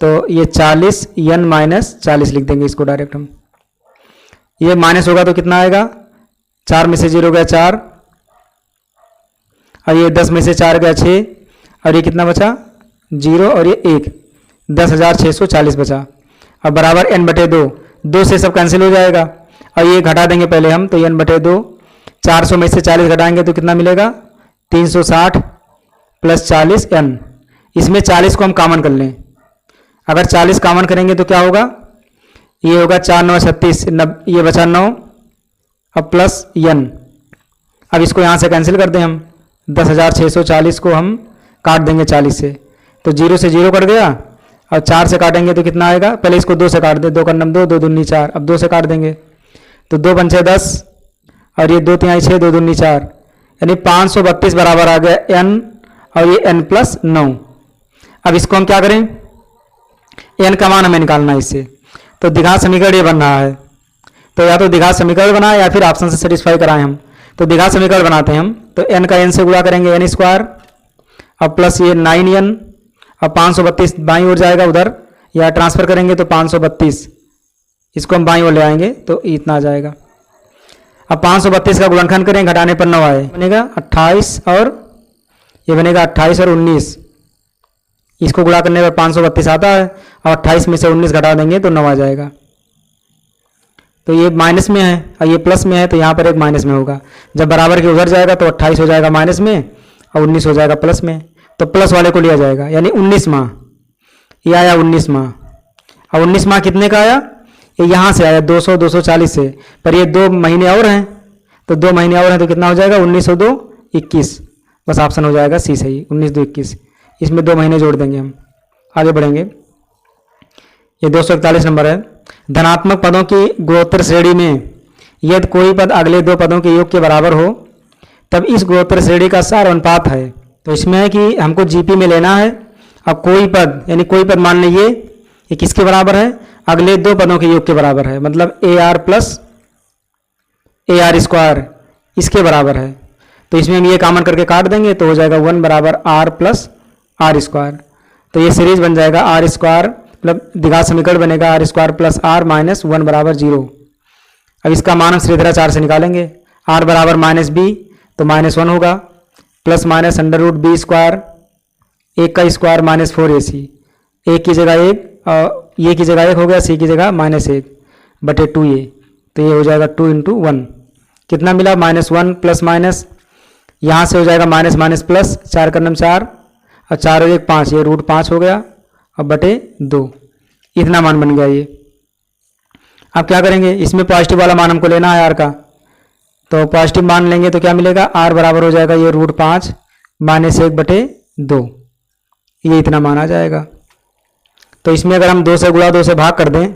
तो ये 40 n-40 लिख देंगे इसको डायरेक्ट हम। ये माइनस होगा तो कितना आएगा, 4 में से 0 गया 4 और ये 10 में से 4 गया 6 और ये कितना बचा 0 और ये 1, 10,640 बचा। अब बराबर n/2, 2 से सब कैंसिल हो जाएगा और ये घटा देंगे पहले हम, तो n/2, 400 में से 40 घटाएंगे तो कितना मिलेगा 360 प्लस 40 n। इसमें 40 को हम कॉमन कर लें, अगर 40 कॉमन करेंगे तो क्या होगा, ये होगा 4 9 36, ये बचा 9 अब प्लस n। अब इसको यहाँ से कैंसिल कर दें हम, 10,640 को हम काट देंगे 40 से, तो 0 से 0 कट गया और 4 से काटेंगे तो कितना आएगा, पहले इसको 2 से काट दें, 2 का नम 2, 2 दूनी 4, अब 2 से काट देंगे तो 2 पंचे 10 और ये 2 तिहाई 6, 2 दूनी 4, यानी 532 बराबर आ गया n और ये n+9। अब इसको हम क्या करें, n का मान हमें निकालना है इससे, तो द्विघात समीकरण ये बन रहा है, तो या तो द्विघात समीकरण बनाए या फिर ऑप्शन से सेटिस्फाई कराएं हम। तो द्विघात समीकरण बनाते हैं हम, तो n का n से गुणा करेंगे n² अब प्लस ये 9n, अब 532 बाईं ओर जाएगा उधर, या ट्रांसफर करेंगे तो 532, इसको हम बाईं ओर ले आएंगे तो इतना आ जाएगा। अब 532 का गुणनखंड करें, घटाने पर 9 आए, बनेगा 28 और ये बनेगा 28 और 19, इसको गुणा करने पर 532 आता है और 28 में से 19 घटा देंगे तो 9 आ जाएगा। तो ये माइनस में है और ये प्लस में है, तो यहाँ पर एक माइनस में होगा, जब बराबर के उधर जाएगा तो 28 हो जाएगा माइनस में और 19 हो जाएगा प्लस में, तो प्लस वाले को लिया जाएगा, यानी 19 माह ये आया 19 माह। और 19 माह कितने का आया, ये यहाँ से आया 200 240 से, पर ये 2 महीने और हैं, तो 2 महीने और हैं तो कितना हो जाएगा 19 और 2 21, बस ऑप्शन हो जाएगा सी सही, 19 2 21, इसमें 2 महीने जोड़ देंगे हम। आगे बढ़ेंगे, ये 241 नंबर है। धनात्मक पदों की गुणोत्तर श्रेणी में यदि कोई पद अगले 2 पदों के योग के बराबर हो तब इस गुणोत्तर श्रेणी का सार अनुपात है। तो इसमें है कि हमको जीपी में लेना है, अब कोई पद, यानी कोई पद मान लीजिए ये किसके बराबर है, अगले 2 पदों के योग के बराबर है, मतलब AR प्लस AR² इसके बराबर है। तो इसमें हम ये कॉमन करके काट देंगे तो हो जाएगा 1 बराबर R प्लस R², तो ये सीरीज बन जाएगा R², मतलब द्विघात समीकरण बनेगा R² प्लस R माइनस 1 बराबर 0। अब इसका मान हम श्रीधराचार्य से निकालेंगे, R बराबर -b तो -1 होगा, प्लस माइनस √b², 1 का स्क्वायर -4ac, 1 की जगह 1 और ये की जगह 1 हो गया, c की जगह -1 बटे 2a, तो ये हो जाएगा 2 × 1, कितना मिला -1 प्लस माइनस, यहाँ से हो जाएगा माइनस माइनस प्लस, 4 का नम 4 और 4 और 1 5, ये √5 हो गया और बटे 2, इतना मान बन गया ये। अब क्या करेंगे, इसमें पॉजिटिव वाला मान हमको लेना है R का, तो पॉजिटिव मान लेंगे तो क्या मिलेगा, R बराबर हो जाएगा ये √5 -1 बटे 2, ये इतना मान आ जाएगा। तो इसमें अगर हम 2 से गुणा 2 से भाग कर दें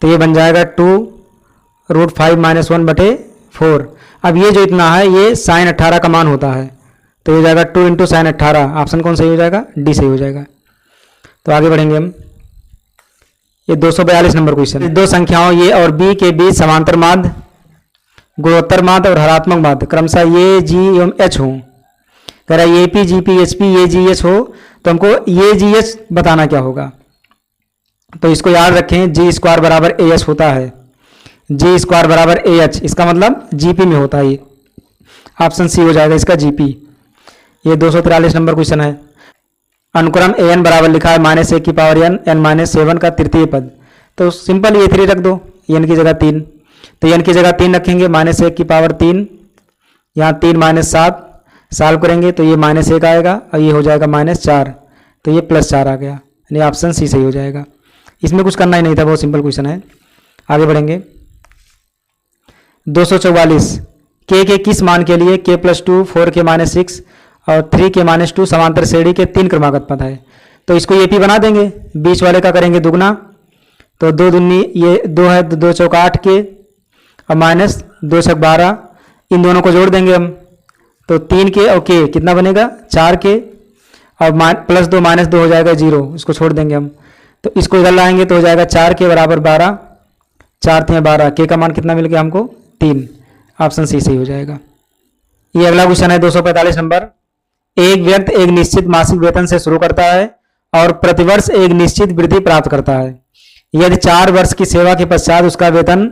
तो ये बन जाएगा 2 √5 -1 बटे 4। अब ये जो इतना है ये sin 18 का मान होता है, तो ये हो जाएगा 2 × sin 18, ऑप्शन कौन सही हो जाएगा, डी सही हो जाएगा। तो आगे बढ़ेंगे हम, ये 242 नंबर क्वेश्चन, 2 संख्याओं ए और बी के बीच समांतर माध्य, गुणोत्तर माध्य और हरात्मक माध्य क्रमशः ए जी एवं एच हो। कह रहा है AP GP HP ए जी एच हो, तो हमको ए जी एच बताना क्या होगा। तो इसको याद रखें, G² बराबर AH होता है, G² बराबर AH, इसका मतलब GP में होता है, ये ऑप्शन सी हो जाएगा इसका GP। ये 243 नंबर क्वेश्चन है। अनुक्रम an बराबर लिखा है -1 की पावर n-7 का तृतीय पद, तो सिंपल ये 3 रख दो, n की जगह 3, तो n की जगह 3 रखेंगे, -1 की पावर 3, यहाँ 3 -7 सॉल्व करेंगे तो ये -1 आएगा और ये हो जाएगा -4, तो ये +4 आ गया, यानी ऑप्शन सी सही हो जाएगा। इसमें कुछ करना ही नहीं था, बहुत सिंपल क्वेश्चन है। आगे बढ़ेंगे, 244 k के किस मान के लिए k + 2 4k - 6 और 3 के -2 समांतर श्रेणी के 3 क्रमागत पद है। तो इसको ये पी बना देंगे, बीच वाले का करेंगे दुगना, तो 2 दूनी ये 2 है, 2 चौक 8 के और -2 छक 12, इन दोनों को जोड़ देंगे हम, तो 3 के और के कितना बनेगा 4 के और +2 -2 हो जाएगा 0, इसको छोड़ देंगे हम। तो इसको इधर लाएंगे तो हो जाएगा 4 के बराबर 12, 4 × 12, के का मान कितना मिल गया हमको 3, ऑप्शन सी सही हो जाएगा। ये अगला क्वेश्चन है 245 नंबर। एक व्यक्ति एक निश्चित मासिक वेतन से शुरू करता है और प्रतिवर्ष एक निश्चित वृद्धि प्राप्त करता है। यदि 4 वर्ष की सेवा के पश्चात उसका वेतन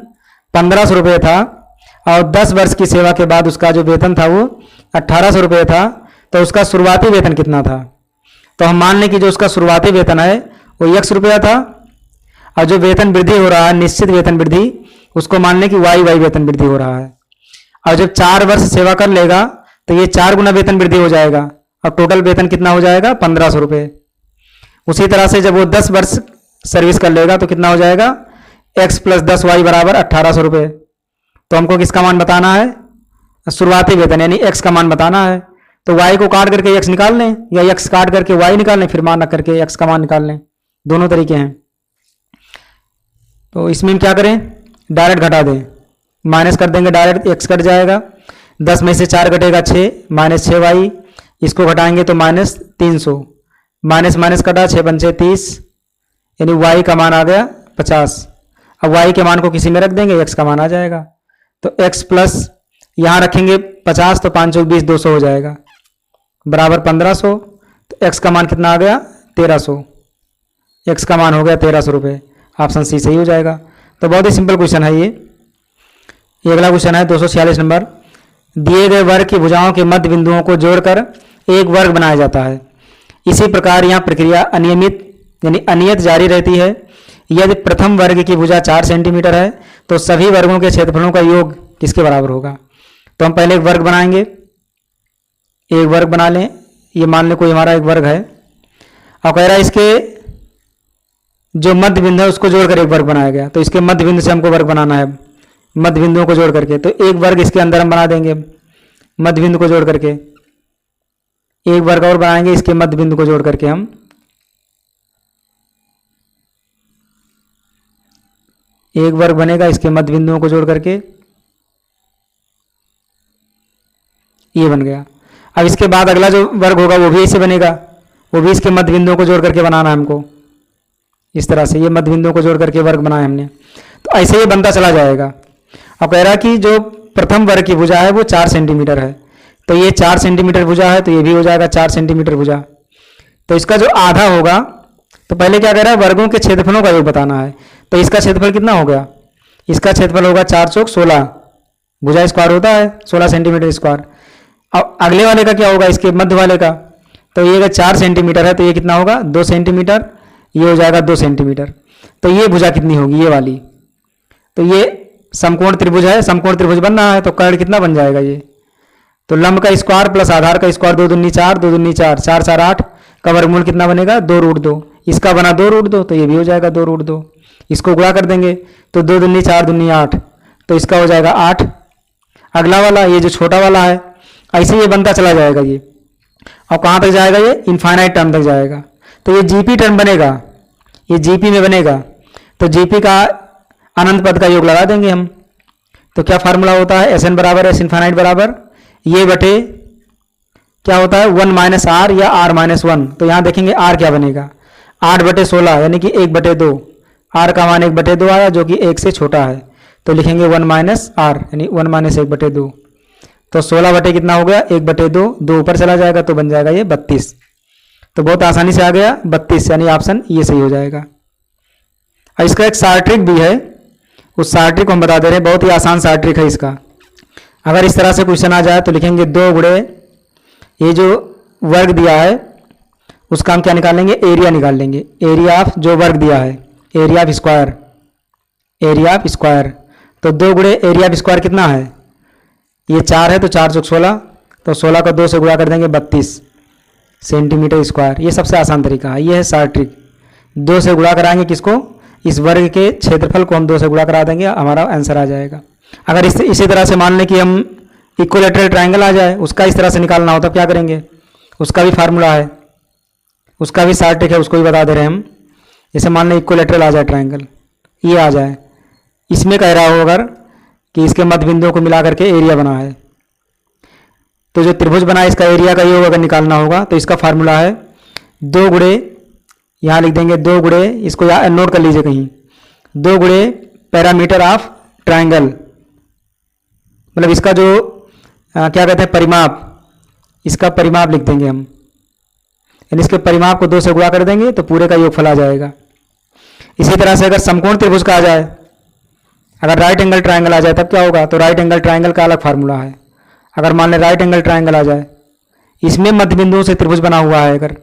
1500 रुपये था और 10 वर्ष की सेवा के बाद उसका जो वेतन था वो 1800 रुपये था, तो उसका शुरुआती वेतन कितना था? तो हम मान लें कि जो उसका शुरुआती वेतन है वो x रुपया था, और जो वेतन वृद्धि हो रहा है निश्चित वेतन वृद्धि, उसको मान लें कि y वेतन वृद्धि हो रहा है। और जब 4 वर्ष सेवा कर लेगा तो ये 4 गुना वेतन वृद्धि हो जाएगा और टोटल वेतन कितना हो जाएगा 1500 रुपये। उसी तरह से जब वो 10 वर्ष सर्विस कर लेगा तो कितना हो जाएगा x + 10y बराबर 1800 रुपये। तो हमको किसका मान बताना है? शुरुआती वेतन यानी x का मान बताना है। तो y को काट करके x निकाल लें या x काट करके y निकाल लें, फिर मान रख करके x का मान निकाल लें, दोनों तरीके हैं। तो इसमें हम क्या करें, डायरेक्ट घटा दें, माइनस कर देंगे, डायरेक्ट x कट जाएगा, 10 में से 4 घटेगा 6, -6y, इसको घटाएंगे तो -300, माइनस माइनस कटा, 6 पंचे 30, यानी y का मान आ गया 50। अब y के मान को किसी में रख देंगे, x का मान आ जाएगा। तो x प्लस यहाँ रखेंगे 50, तो 5 चौक 20, 200 हो जाएगा बराबर 1500। तो x का मान कितना आ गया 1300, x का मान हो गया 1300 रुपये, ऑप्शन सी सही हो जाएगा। तो बहुत ही सिंपल क्वेश्चन है ये। अगला क्वेश्चन है 246 नंबर। दिए गए वर्ग की भुजाओं के मध्य बिंदुओं को जोड़कर एक वर्ग बनाया जाता है। इसी प्रकार यहाँ प्रक्रिया अनियमित यानी अनियत जारी रहती है। यदि प्रथम वर्ग की भुजा 4 सेंटीमीटर है तो सभी वर्गों के क्षेत्रफलों का योग किसके बराबर होगा? तो हम पहले एक वर्ग बनाएंगे, एक वर्ग बना लें, ये मान लें कोई हमारा एक वर्ग है, और कह रहा है इसके जो मध्य बिंदु है उसको जोड़कर एक वर्ग बनाया गया। तो इसके मध्य बिंदु से हमको वर्ग बनाना है, मध्य बिंदुओं को जोड़ करके। तो एक वर्ग इसके अंदर हम बना देंगे, मध्य बिंदु को जोड़ करके एक वर्ग और बनाएंगे, इसके मध्य बिंदु को जोड़ करके हम एक वर्ग बनेगा, इसके मध्य बिंदुओं को जोड़ करके ये बन गया। अब इसके बाद अगला जो वर्ग होगा वो भी ऐसे बनेगा, वो भी इसके मध्य बिंदुओं को जोड़ करके बनाना है हमको। इस तरह से ये मध्य बिंदुओं को जोड़ करके वर्ग बनाया हमने। तो ऐसे ही बनता चला जाएगा। अब कह रहा है कि जो प्रथम वर्ग की भुजा है वो 4 सेंटीमीटर है, तो ये 4 सेंटीमीटर भुजा है, तो ये भी हो जाएगा 4 सेंटीमीटर भुजा। तो इसका जो आधा होगा, तो पहले क्या कह रहा है वर्गों के क्षेत्रफलों का योग बताना है। तो इसका क्षेत्रफल कितना हो गया? इसका क्षेत्रफल होगा 4 चौक 16, भुजा स्क्वायर होता है 16 सेंटीमीटर स्क्वायर। अब अगले वाले का क्या होगा, इसके मध्य वाले का? तो ये अगर 4 सेंटीमीटर है तो ये कितना होगा 2 सेंटीमीटर, ये हो जाएगा 2 सेंटीमीटर। तो ये भुजा कितनी होगी, ये वाली? तो ये समकोण त्रिभुज है, समकोण त्रिभुज बन रहा है, तो कर्ण कितना बन जाएगा ये? तो लंब का स्क्वायर प्लस आधार का स्क्वायर, 2 दूनी 4, 2 दूनी 4, 4 4 8, का वर्गमूल कितना बनेगा 2√2। इसका बना 2√2, तो ये भी हो जाएगा 2√2। इसको गुणा कर देंगे तो 2 दूनी 4 दूनी 8, तो इसका हो जाएगा 8। अगला वाला ये जो छोटा वाला है, ऐसे ये बनता चला जाएगा ये, और कहाँ तक जाएगा ये? इनफाइनाइट टर्म तक जाएगा। तो ये जीपी टर्म बनेगा, ये जीपी में बनेगा। तो जीपी का अनंत पद का योग लगा देंगे हम। तो क्या फार्मूला होता है? एस एन बराबर एस इनफाइनाइट बराबर ये बटे क्या होता है 1 - r या r - 1। तो यहाँ देखेंगे r क्या बनेगा 8/16 यानी कि 1/2। r का मान 1/2 आया जो कि 1 से छोटा है, तो लिखेंगे 1 - r यानी 1 - 1/2। तो 16 बटे कितना हो गया 1/2, 2 ऊपर चला जाएगा तो बन जाएगा ये 32। तो बहुत आसानी से आ गया 32, यानी ऑप्शन ये सही हो जाएगा। और इसका एक शार्ट ट्रिक भी है, उस शार्ट ट्रिक को हम बता दे रहे हैं, बहुत ही आसान शार्ट ट्रिक है इसका। अगर इस तरह से क्वेश्चन आ जाए तो लिखेंगे 2 गुणे ये जो वर्ग दिया है उसका हम क्या निकालेंगे, एरिया निकाल लेंगे। एरिया ऑफ जो वर्ग दिया है, area of square, area of square. तो 2 गुणे एरिया ऑफ स्क्वायर कितना है, ये 4 है तो 4 चौक 16, तो 16 को 2 से गुणा कर देंगे 32 सेंटीमीटर स्क्वायर। ये सबसे आसान तरीका है, ये है शार्ट ट्रिक। 2 से गुणा कराएंगे किसको, इस वर्ग के क्षेत्रफल को हम 2 से गुणा करा देंगे, हमारा आंसर आ जाएगा। अगर इसी तरह से मान लें कि हम इक्विलैटरल ट्रायंगल आ जाए, उसका इस तरह से निकालना हो तब क्या करेंगे, उसका भी फार्मूला है, उसका भी शार्ट ट्रिक है, उसको भी बता दे रहे हैं हम। जैसे मान लें इक्विलैटरल आ जाए ट्रायंगल, ये आ जाए, इसमें कह रहा हो अगर कि इसके मध्य बिंदुओं को मिला करके एरिया बना है, तो जो त्रिभुज बना है इसका एरिया का योग अगर निकालना होगा तो इसका फार्मूला है 2 गुणे, यहाँ लिख देंगे 2 गुणे, इसको नोट कर लीजिए कहीं, 2 गुणे पैरामीटर ऑफ ट्रायंगल, मतलब इसका जो क्या कहते हैं परिमाप, इसका परिमाप लिख देंगे हम, यानी इसके परिमाप को 2 से गुणा कर देंगे तो पूरे का योगफल आ जाएगा। इसी तरह से अगर समकोण त्रिभुज का आ जाए, अगर राइट एंगल ट्रायंगल आ जाए तब क्या होगा, तो राइट एंगल ट्रायंगल का अलग फार्मूला है। अगर मान लें राइट एंगल ट्रायंगल आ जाए, इसमें मध्य बिंदुओं से त्रिभुज बना हुआ है, अगर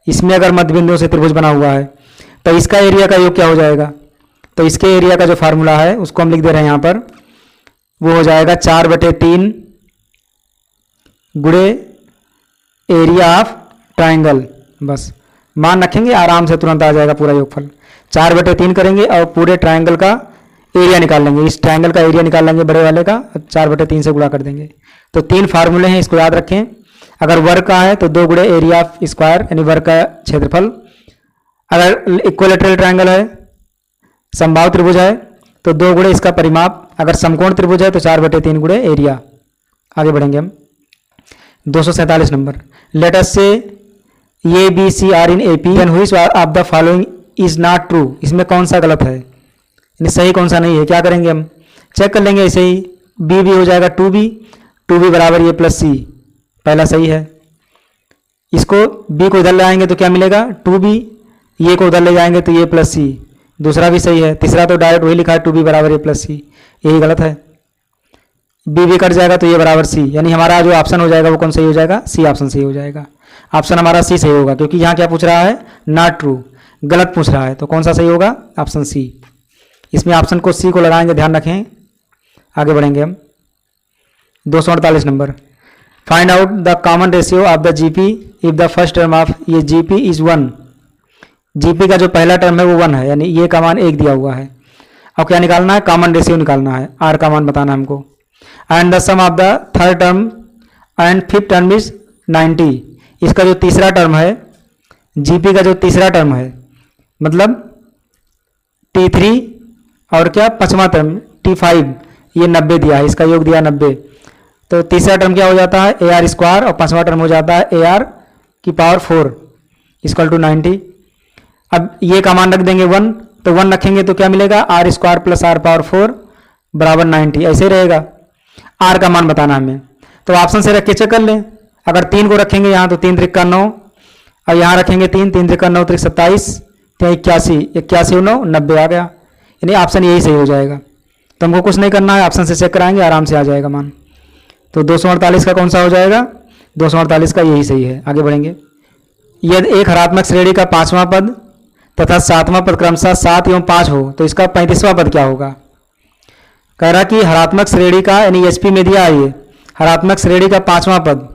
इसमें अगर मध्य बिंदुओं से त्रिभुज बना हुआ है तो इसका एरिया का योग क्या हो जाएगा, तो इसके एरिया का जो फार्मूला है उसको हम लिख दे रहे हैं यहाँ पर, वो हो जाएगा 4/3 गुणे एरिया ऑफ ट्रायंगल। बस मान रखेंगे, आराम से तुरंत आ जाएगा पूरा योगफल। 4/3 करेंगे और पूरे ट्रायंगल का एरिया निकाल लेंगे, इस ट्रायंगल का एरिया निकाल लेंगे बड़े वाले का, 4/3 से गुणा कर देंगे। तो 3 फार्मूले हैं, इसको याद रखें। अगर वर्ग का है तो 2 गुणे एरिया ऑफ स्क्वायर, यानी वर्ग का क्षेत्रफल। अगर इक्विलैटरल ट्रायंगल है, समबाहु त्रिभुज है, तो 2 गुणे इसका परिमाप। अगर समकोण त्रिभुज है तो 4/3 गुणे एरिया। आगे बढ़ेंगे हम 247 number. Let us say A B C are in A P, which of the following is not true, इसमें कौन सा गलत है, यानी सही कौन सा नहीं है। क्या करेंगे हम, चेक कर लेंगे ऐसे ही, बी भी हो जाएगा 2b, 2b बराबर ए प्लस सी, पहला सही है। इसको b को इधर ले आएंगे तो क्या मिलेगा 2b, ये को उधर ले जाएंगे तो ए प्लस सी, दूसरा भी सही है। तीसरा तो डायरेक्ट वही लिखा है 2b बराबर ए प्लस सी, यही गलत है। b भी कट जाएगा तो ये बराबर सी, यानी हमारा जो ऑप्शन हो जाएगा वो कौन सही हो जाएगा, सी ऑप्शन सही हो जाएगा। ऑप्शन हमारा सी सही होगा, क्योंकि यहाँ क्या पूछ रहा है, नॉट ट्रू, गलत पूछ रहा है, तो कौन सा सही होगा, ऑप्शन सी। इसमें ऑप्शन को सी को लगाएंगे, ध्यान रखें। आगे बढ़ेंगे हम 248 number. Find out the common ratio of the GP if the first term of ये जीपी इज 1। जीपी का जो पहला टर्म है वो 1 है, यानी ये का मान 1 दिया हुआ है। अब क्या निकालना है, कॉमन रेशियो निकालना है, आर का मान बताना है हमको। And the sum of the third term and fifth term is 90। इसका जो तीसरा टर्म है, जीपी का जो तीसरा टर्म है, मतलब T3 और क्या पांचवा टर्म T5, ये 90 दिया है, इसका योग दिया 90। तो तीसरा टर्म क्या हो जाता है AR² और पांचवा टर्म हो जाता है AR⁴ इक्वल टू 90। अब ये का मान रख देंगे 1, तो 1 रखेंगे तो क्या मिलेगा, R² प्लस R⁴ बराबर 90, ऐसे रहेगा। R का मान बताना हमें, तो ऑप्शन से रख के चेक कर लें। अगर 3 को रखेंगे यहाँ तो 3 त्रिक का 9, और यहाँ रखेंगे 3 त्रिक का 9 त्रिक 27, 81, 81 9 90 आ गया, यानी ऑप्शन यही सही हो जाएगा। तो हमको कुछ नहीं करना है, ऑप्शन से चेक कराएंगे, आराम से आ जाएगा मान। तो 248 का कौन सा हो जाएगा, 248 का यही सही है। आगे बढ़ेंगे। यदि एक हरात्मक श्रेणी का 5वां पद तथा 7वां पद क्रमशः 7 एवं 5 हो तो इसका 35वां पद क्या होगा। कह रहा कि हरात्मक श्रेणी का, यानी एचपी में दिया है, ये हरात्मक श्रेणी का 5वां पद,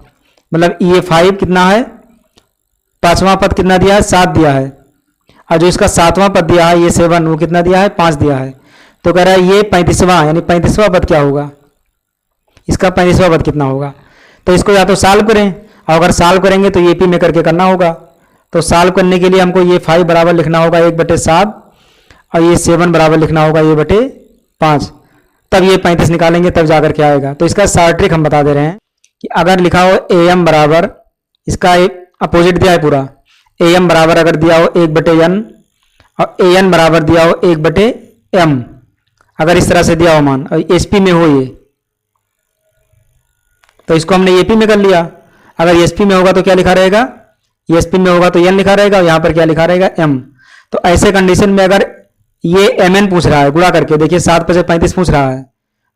मतलब ये 5 कितना है, 5वां पद कितना दिया है, 7 दिया है, और जो इसका 7वां पद दिया है ये 7, वो कितना दिया है, 5 दिया है। तो कह रहा है ये 35वां, यानी 35वां पद क्या होगा, इसका 35वां पद कितना होगा। तो इसको या तो सॉल्व करें, और अगर सॉल्व करेंगे तो ये पी में करके करना होगा। तो सॉल्व करने के लिए हमको ये 5 बराबर लिखना होगा 1/7, और ये 7 बराबर लिखना होगा ये बटे 5, तब ये 35 निकालेंगे तब जाकर के आएगा। तो इसका शॉर्ट ट्रिक हम बता दे रहे हैं कि अगर लिखा हो AM बराबर, इसका एक अपोजिट दिया है पूरा, AM बराबर अगर दिया हो 1/n और AN बराबर दिया हो 1/m, अगर इस तरह से दिया हो मान, और SP में हो ये, तो इसको हमने AP में कर लिया। अगर SP में होगा तो क्या लिखा रहेगा, SP में होगा तो n लिखा रहेगा, और यहाँ पर क्या लिखा रहेगा m। तो ऐसे कंडीशन में अगर ये mn पूछ रहा है गुणा करके, देखिए 7 + 35 पूछ रहा है,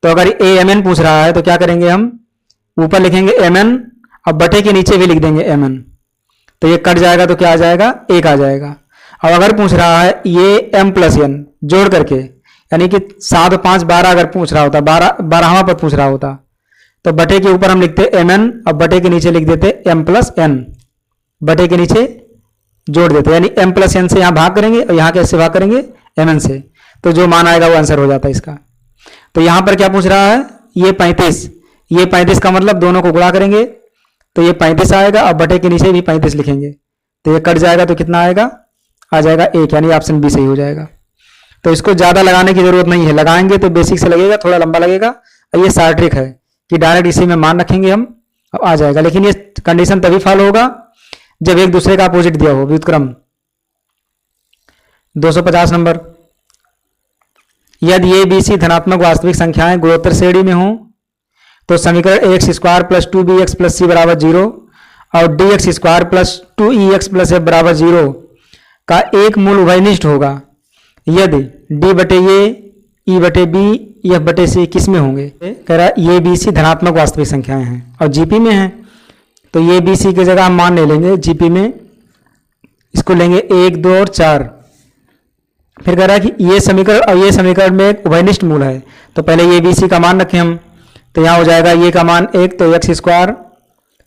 तो अगर amn पूछ रहा है तो क्या करेंगे, हम ऊपर लिखेंगे mn और बटे के नीचे भी लिख देंगे mn, तो ये कट जाएगा तो क्या आ जाएगा, 1 आ जाएगा। और अगर पूछ रहा है ये m + n जोड़ करके, यानी कि 7 और 5 12 अगर पूछ रहा होता, 12वां पद पूछ रहा होता, तो बटे के ऊपर हम लिखते mn और बटे के नीचे लिख देते m + n, बटे के नीचे जोड़ देते, यानी m + n से यहाँ भाग करेंगे और यहाँ कैसे भाग करेंगे, mn से, तो जो मान आएगा वो आंसर हो जाता है इसका। तो यहाँ पर क्या पूछ रहा है, ये 35 का मतलब दोनों को गुणा करेंगे तो ये 35 आएगा। अब बटे के नीचे भी 35 लिखेंगे तो ये कट जाएगा तो कितना आएगा, आ जाएगा 1, यानी ऑप्शन बी सही हो जाएगा। तो इसको ज़्यादा लगाने की जरूरत नहीं है, लगाएंगे तो बेसिक से लगेगा, थोड़ा लंबा लगेगा। और ये सार ट्रिक है कि डायरेक्ट इसी में मान रखेंगे हम, अब आ जाएगा। लेकिन ये कंडीशन तभी फॉलो होगा जब एक दूसरे का अपोजिट दिया हो, व्युत्क्रम। 250 नंबर, यदि ए बी सी धनात्मक वास्तविक संख्याएं गुणोत्तर श्रेणी में हों तो समीकरण X square plus 2bx plus C बराबर 0 और dx square plus 2ex plus F बराबर 0 का एक मूल उभयनिष्ठ होगा यदि d बटे ए, ई बटे बी, एफ बटे सी किस में होंगे। कह रहा है ए बी सी धनात्मक वास्तविक संख्याएं हैं और जीपी में हैं, तो ए बी सी की जगह हम मान ले लेंगे जीपी में, इसको लेंगे 1, 2 और 4। फिर कह रहा है कि ये समीकरण और ये समीकरण में एक उभयनिष्ठ मूल है, तो पहले ए बी सी का मान रखें हम, तो यहाँ हो जाएगा ये का मान 1 तो एक्स स्क्वायर,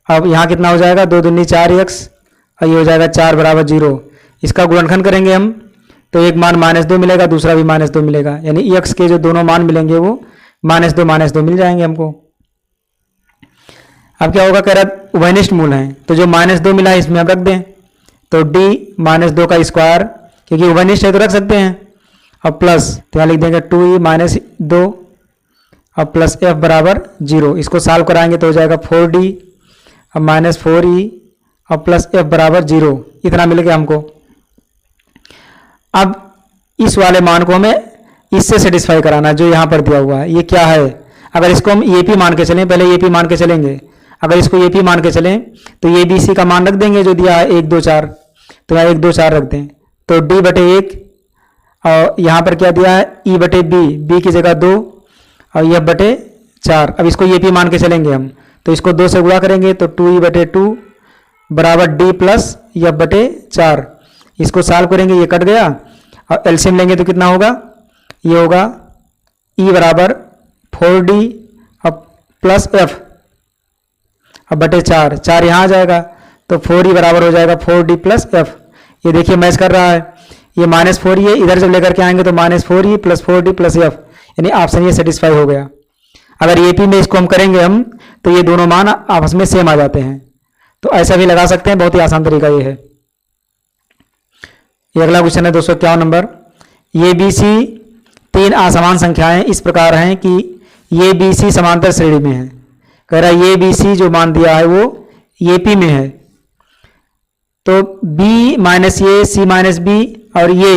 अब यहाँ कितना हो जाएगा 2 दूनी 4x और ये हो जाएगा 4 बराबर 0। इसका गुणनखंड करेंगे हम तो एक मान -2 मिलेगा, दूसरा भी -2 मिलेगा, यानी x के जो दोनों मान मिलेंगे वो -2 मिल जाएंगे हमको। अब क्या होगा, कह रहा उभयनिष्ठ मूल है तो जो -2 मिला है इसमें हम रख दें, तो d -2 का स्क्वायर, क्योंकि उभयनिष्ठ है तो रख सकते हैं। अब प्लस तो यहाँ लिख देंगे 2e - 2 अब प्लस f बराबर 0। इसको सॉल्व कराएंगे तो हो जाएगा 4d अब -4e अब प्लस f बराबर 0। इतना मिल गया हमको। अब इस वाले मान को हमें इससे सेटिस्फाई कराना है जो यहाँ पर दिया हुआ है। ये क्या है, अगर इसको हम AP मान के चलें, पहले AP मान के चलेंगे, अगर इसको AP मान के चलें तो ये BC का मान रख देंगे जो दिया है 1, 2, 4, तो यहाँ 1, 2, 4 रख दें, तो D बटे 1 और यहाँ पर क्या दिया है E बटे B की जगह 2 और F बटे 4। अब इसको AP मान के चलेंगे हम, तो इसको 2 से गुणा करेंगे तो 2E बटे 2 बराबर D प्लस F बटे 4। इसको सॉल्व करेंगे, ये कट गया और एलसीएम लेंगे तो कितना होगा, ये होगा E बराबर 4D अब प्लस F अब बटे 4, 4 यहाँ आ जाएगा तो 4E बराबर हो जाएगा 4D प्लस F। ये देखिए मैच कर रहा है, ये -4E है, इधर जब लेकर के आएंगे तो -4E plus 4D plus F, यानी ऑप्शन ये सेटिस्फाई हो गया। अगर AP में इसको हम करेंगे हम तो ये दोनों मान आपस में सेम आ जाते हैं, तो ऐसा भी लगा सकते हैं, बहुत ही आसान तरीका ये है। ये अगला क्वेश्चन है 251 नंबर, ये BC 3 असमान संख्याएं इस प्रकार हैं कि ये BC समांतर श्रेणी में है। कह रहा है ये BC जो मान दिया है वो AP में है, तो B माइनस ये C माइनस B और ये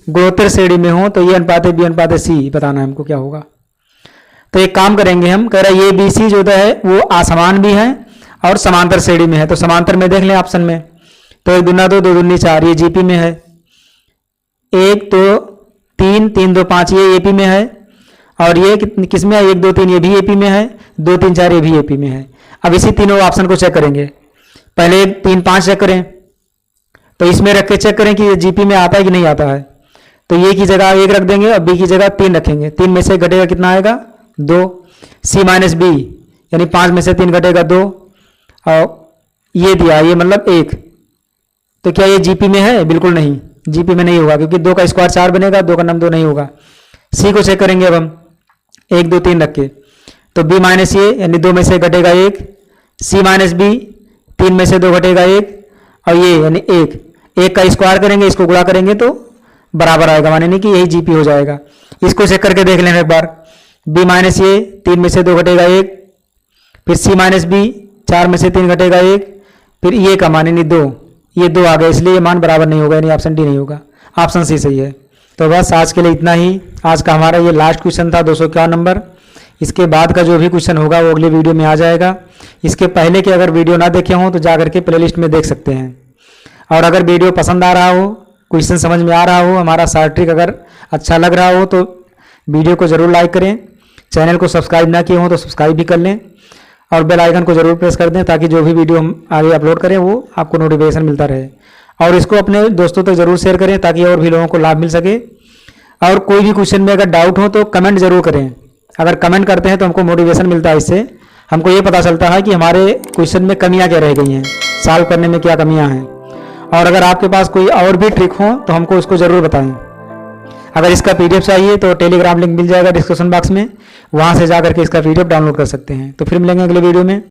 गुणोत्तर श्रेणी में हो तो ये अनुपात B अनुपात C बताना है हमको क्या होगा। तो एक काम करेंगे हम, कह रहा है ये BC जो है वो असमान भी है और समांतर श्रेणी में है, तो समांतर में देख लें ऑप्शन में, तो 1 दूना 2, 2 दूनी 4 ये GP में है, 1 2 3 3 2 5 ये AP में है और ये किस में है 1 2 3 ये भी AP में है, 2 3 4 ये भी AP में है। अब इसी तीनों ऑप्शन को चेक करेंगे, पहले 3 5 चेक करें, तो इसमें रख के चेक करें कि ये GP में आता है कि नहीं आता है, तो ये की जगह 1 रख देंगे और B की जगह 3 रखेंगे, 3 में से घटेगा कितना आएगा 2, C माइनस B यानी 5 में से 3 घटेगा 2 और ये दिया ये मतलब 1, तो क्या ये GP में है, बिल्कुल नहीं, GP में नहीं होगा क्योंकि 2 का स्क्वायर 4 बनेगा, 2 का नाम 2 नहीं होगा। C को चेक करेंगे अब हम 1 2 3 रख के, तो B माइनस ये यानी 2 में से घटेगा 1, C माइनस B 3 में से 2 घटेगा 1 और ये यानी 1 का स्क्वायर करेंगे, इसको गुणा करेंगे तो बराबर आएगा, माने नहीं कि यही GP हो जाएगा। इसको चेक करके देख लें एक बार, B माइनस ये 3 में से 2 घटेगा 1, फिर C माइनस B 4 में से 3 घटेगा 1, फिर ये का मान यानी 2, ये 2 आ गया, इसलिए ये मान बराबर नहीं होगा, यानी ऑप्शन डी नहीं होगा, ऑप्शन सी सही है। तो बस आज के लिए इतना ही, आज का हमारा ये लास्ट क्वेश्चन था 251 नंबर। इसके बाद का जो भी क्वेश्चन होगा वो अगले वीडियो में आ जाएगा। इसके पहले के अगर वीडियो ना देखे हों तो जा करके प्लेलिस्ट में देख सकते हैं। और अगर वीडियो पसंद आ रहा हो, क्वेश्चन समझ में आ रहा हो, हमारा शार्ट ट्रिक अगर अच्छा लग रहा हो तो वीडियो को ज़रूर लाइक करें, चैनल को सब्सक्राइब ना किए हों तो सब्सक्राइब भी कर लें और बेल आइकन को ज़रूर प्रेस कर दें ताकि जो भी वीडियो हम आगे अपलोड करें वो आपको नोटिफिकेशन मिलता रहे। और इसको अपने दोस्तों तक ज़रूर शेयर करें ताकि और भी लोगों को लाभ मिल सके। और कोई भी क्वेश्चन में अगर डाउट हो तो कमेंट ज़रूर करें, अगर कमेंट करते हैं तो हमको मोटिवेशन मिलता है, इससे हमको ये पता चलता है कि हमारे क्वेश्चन में कमियाँ क्या रह गई हैं, सॉल्व करने में क्या कमियाँ हैं। और अगर आपके पास कोई और भी ट्रिक हो तो हमको उसको ज़रूर बताएं। अगर इसका PDF चाहिए तो टेलीग्राम लिंक मिल जाएगा डिस्क्रिप्शन बॉक्स में, वहाँ से जा करके इसका PDF डाउनलोड कर सकते हैं। तो फिर मिलेंगे अगले वीडियो में।